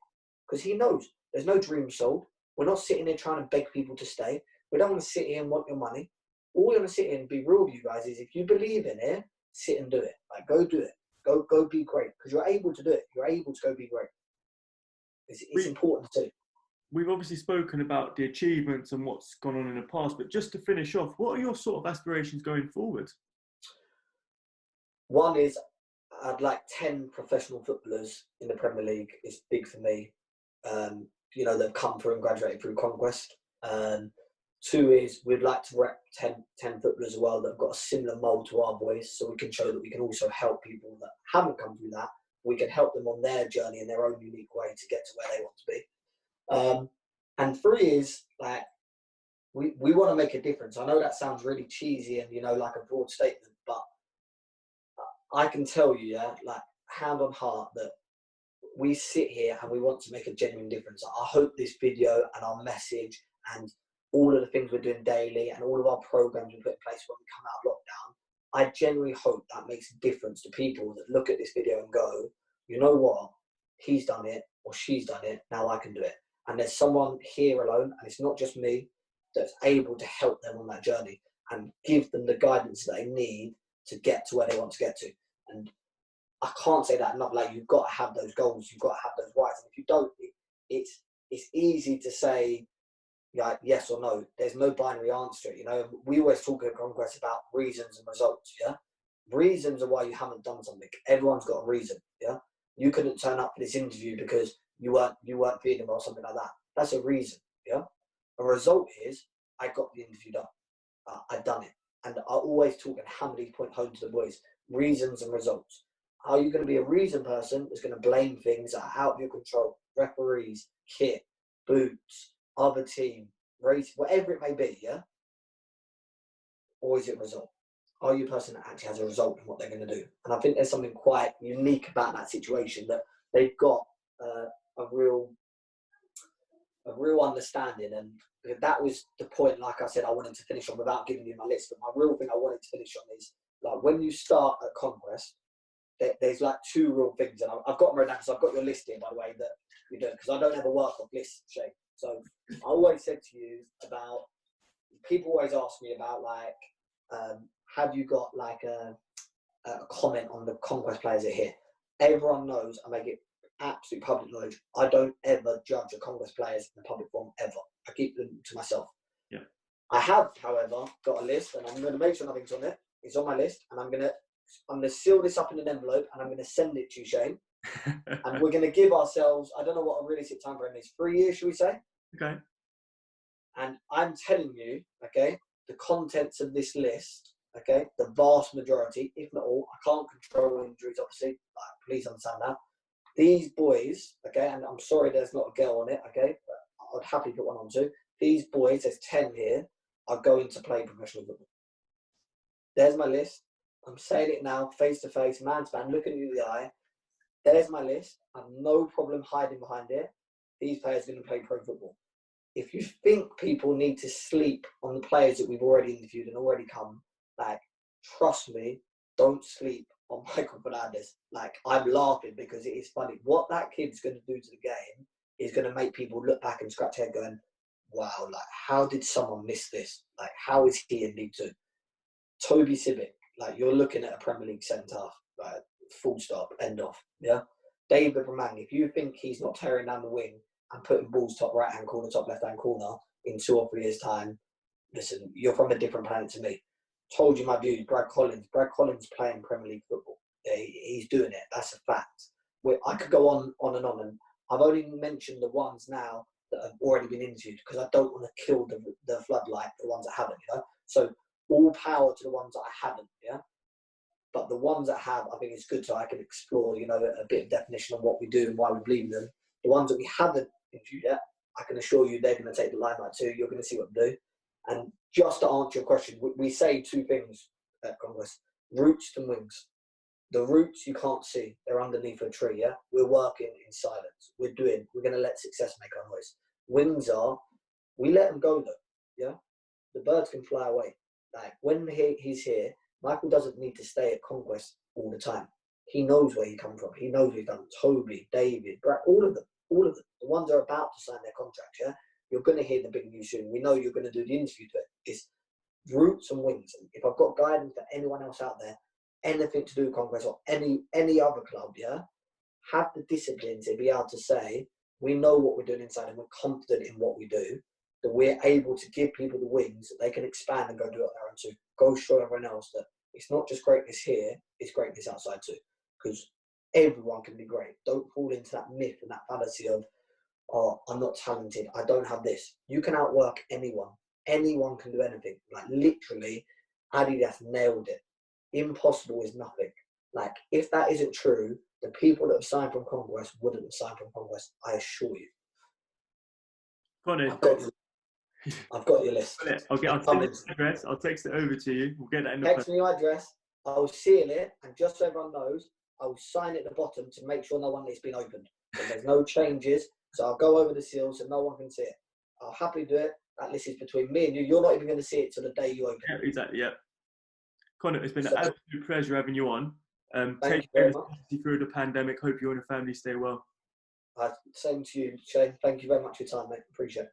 Because he knows there's no dream sold. We're not sitting here trying to beg people to stay. We don't want to sit here and want your money. All we're going to sit here and be real with you guys is, if you believe in it, sit and do it. Like, go do it. Go be great. Because you're able to do it. You're able to go be great. It's important too. We've obviously spoken about the achievements and what's gone on in the past, but just to finish off, what are your sort of aspirations going forward? One is, I'd like 10 professional footballers in the Premier League. It's big for me. You know, they've come through and graduated through Conquest. Two is, we'd like to rep 10 footballers as well that have got a similar mould to our boys, so we can show that we can also help people that haven't come through that. We can help them on their journey in their own unique way to get to where they want to be. And three is, like, we want to make a difference. I know that sounds really cheesy and, you know, like a broad statement, but I can tell you, yeah, like, hand on heart, that we sit here and we want to make a genuine difference. I hope this video and our message and all of the things we're doing daily and all of our programs we put in place when we come out of lockdown, I genuinely hope that makes a difference to people that look at this video and go, you know what, he's done it or she's done it, now I can do it. And there's someone here alone, and it's not just me, that's able to help them on that journey and give them the guidance that they need to get to where they want to get to. And I can't say that enough. Like, you've got to have those goals, you've got to have those rights. And if you don't, it's easy to say, like, yes or no. There's no binary answer. You know, we always talk at Conquest about reasons and results. Yeah, reasons are why you haven't done something. Everyone's got a reason. Yeah, you couldn't turn up for this interview because you weren't feeling well or something like that. That's a reason. Yeah, a result is, I got the interview done. I've done it. And I always talk and hammer these points home to the boys. Reasons and results. Are you going to be a reason person that's going to blame things that are out of your control? Referees, kit, boots, other team, race, whatever it may be, yeah? Or is it a result? Are you a person that actually has a result in what they're going to do? And I think there's something quite unique about that situation, that they've got a real understanding. And that was the point, like I said, I wanted to finish on without giving you my list. But my real thing I wanted to finish on is, like, when you start at Conquest, there's like two real things. And I've got them right now, because I've got your list here, by the way, that you do, because I don't ever work off lists, Shane. So I always said to you about, people always ask me about, like, have you got like a comment on the Conquest players that are here? Everyone knows, I make it absolute public knowledge, I don't ever judge a Conquest players in a public forum, ever. I keep them to myself. Yeah. I have, however, got a list, and I'm going to make sure nothing's on it. It's on my list, and I'm going to seal this up in an envelope, and I'm going to send it to you, Shane. And we're going to give ourselves, I don't know what a realistic time frame is, 3 years, should we say? Okay. And I'm telling you, okay, the contents of this list, okay, the vast majority, if not all, I can't control injuries, obviously, please understand that. These boys, okay, and I'm sorry there's not a girl on it, okay, but I'd happily put one on too. These boys, there's 10 here, are going to play professional football. There's my list. I'm saying it now, face to face, man to man, looking you in the eye. There's my list. I have no problem hiding behind it. These players are going to play pro football. If you think people need to sleep on the players that we've already interviewed and already come, like, trust me, don't sleep on Michael Fernandez. Like, I'm laughing because it is funny. What that kid's going to do to the game is going to make people look back and scratch their head going, wow, like, how did someone miss this? Like, how is he in League Two? Toby Civic, like you're looking at a Premier League centre half, like full stop, end off. Yeah. David Ramang, if you think he's not tearing down the wing and putting balls top right hand corner, top left hand corner in 2 or 3 years' time, listen, you're from a different planet to me. Told you my views. Brad Collins playing Premier League football. He's doing it. That's a fact. I could go on and on, and I've only mentioned the ones now that have already been interviewed because I don't want to kill the floodlight for the ones that haven't. You know, so all power to the ones that I haven't. Yeah, but the ones that have, I think it's good so I can explore, you know, a bit of definition of what we do and why we believe in them. The ones that we haven't interviewed yet, I can assure you they're going to take the limelight too. You're going to see what they do. And just to answer your question, we say 2 things at Conquest: roots and wings. The roots you can't see; they're underneath a tree. Yeah, we're working in silence. We're going to let success make our noise. Wings are, we let them go though. Yeah, the birds can fly away. Like when he's here, Michael doesn't need to stay at Conquest all the time. He knows where he come from. He knows what he's done. Toby, David, Brad, all of them. The ones that are about to sign their contracts. Yeah, you're going to hear the big news soon. We know you're going to do the interview to it. It's roots and wings. If I've got guidance for anyone else out there, anything to do with Conquest or any other club, yeah, have the discipline to be able to say, we know what we're doing inside and we're confident in what we do, that we're able to give people the wings that they can expand and go do it on their own too. Go show everyone else that it's not just greatness here, it's greatness outside too. Because everyone can be great. Don't fall into that myth and that fallacy of, oh, I'm not talented, I don't have this. You can outwork anyone. Anyone can do anything. Like literally, Adidas nailed it. Impossible is nothing. Like if that isn't true, the people that have signed from Conquest wouldn't have signed from Conquest, I assure you. Conor, I've got your list. I'll send you the address. I'll text it over to you. We'll get that in the text me your address. I'll seal it, and just so everyone knows, I'll sign it at the bottom to make sure no one it's been opened. And there's no changes, so I'll go over the seal so no one can see it. I'll happily do it. That list is between me and you. You're not even going to see it till the day you open it. Exactly. Yeah. Conor, it's been an absolute pleasure having you on. Thank you very much. Through the pandemic. Hope you and your family stay well. Same to you, Shane. Thank you very much for your time, mate. Appreciate it.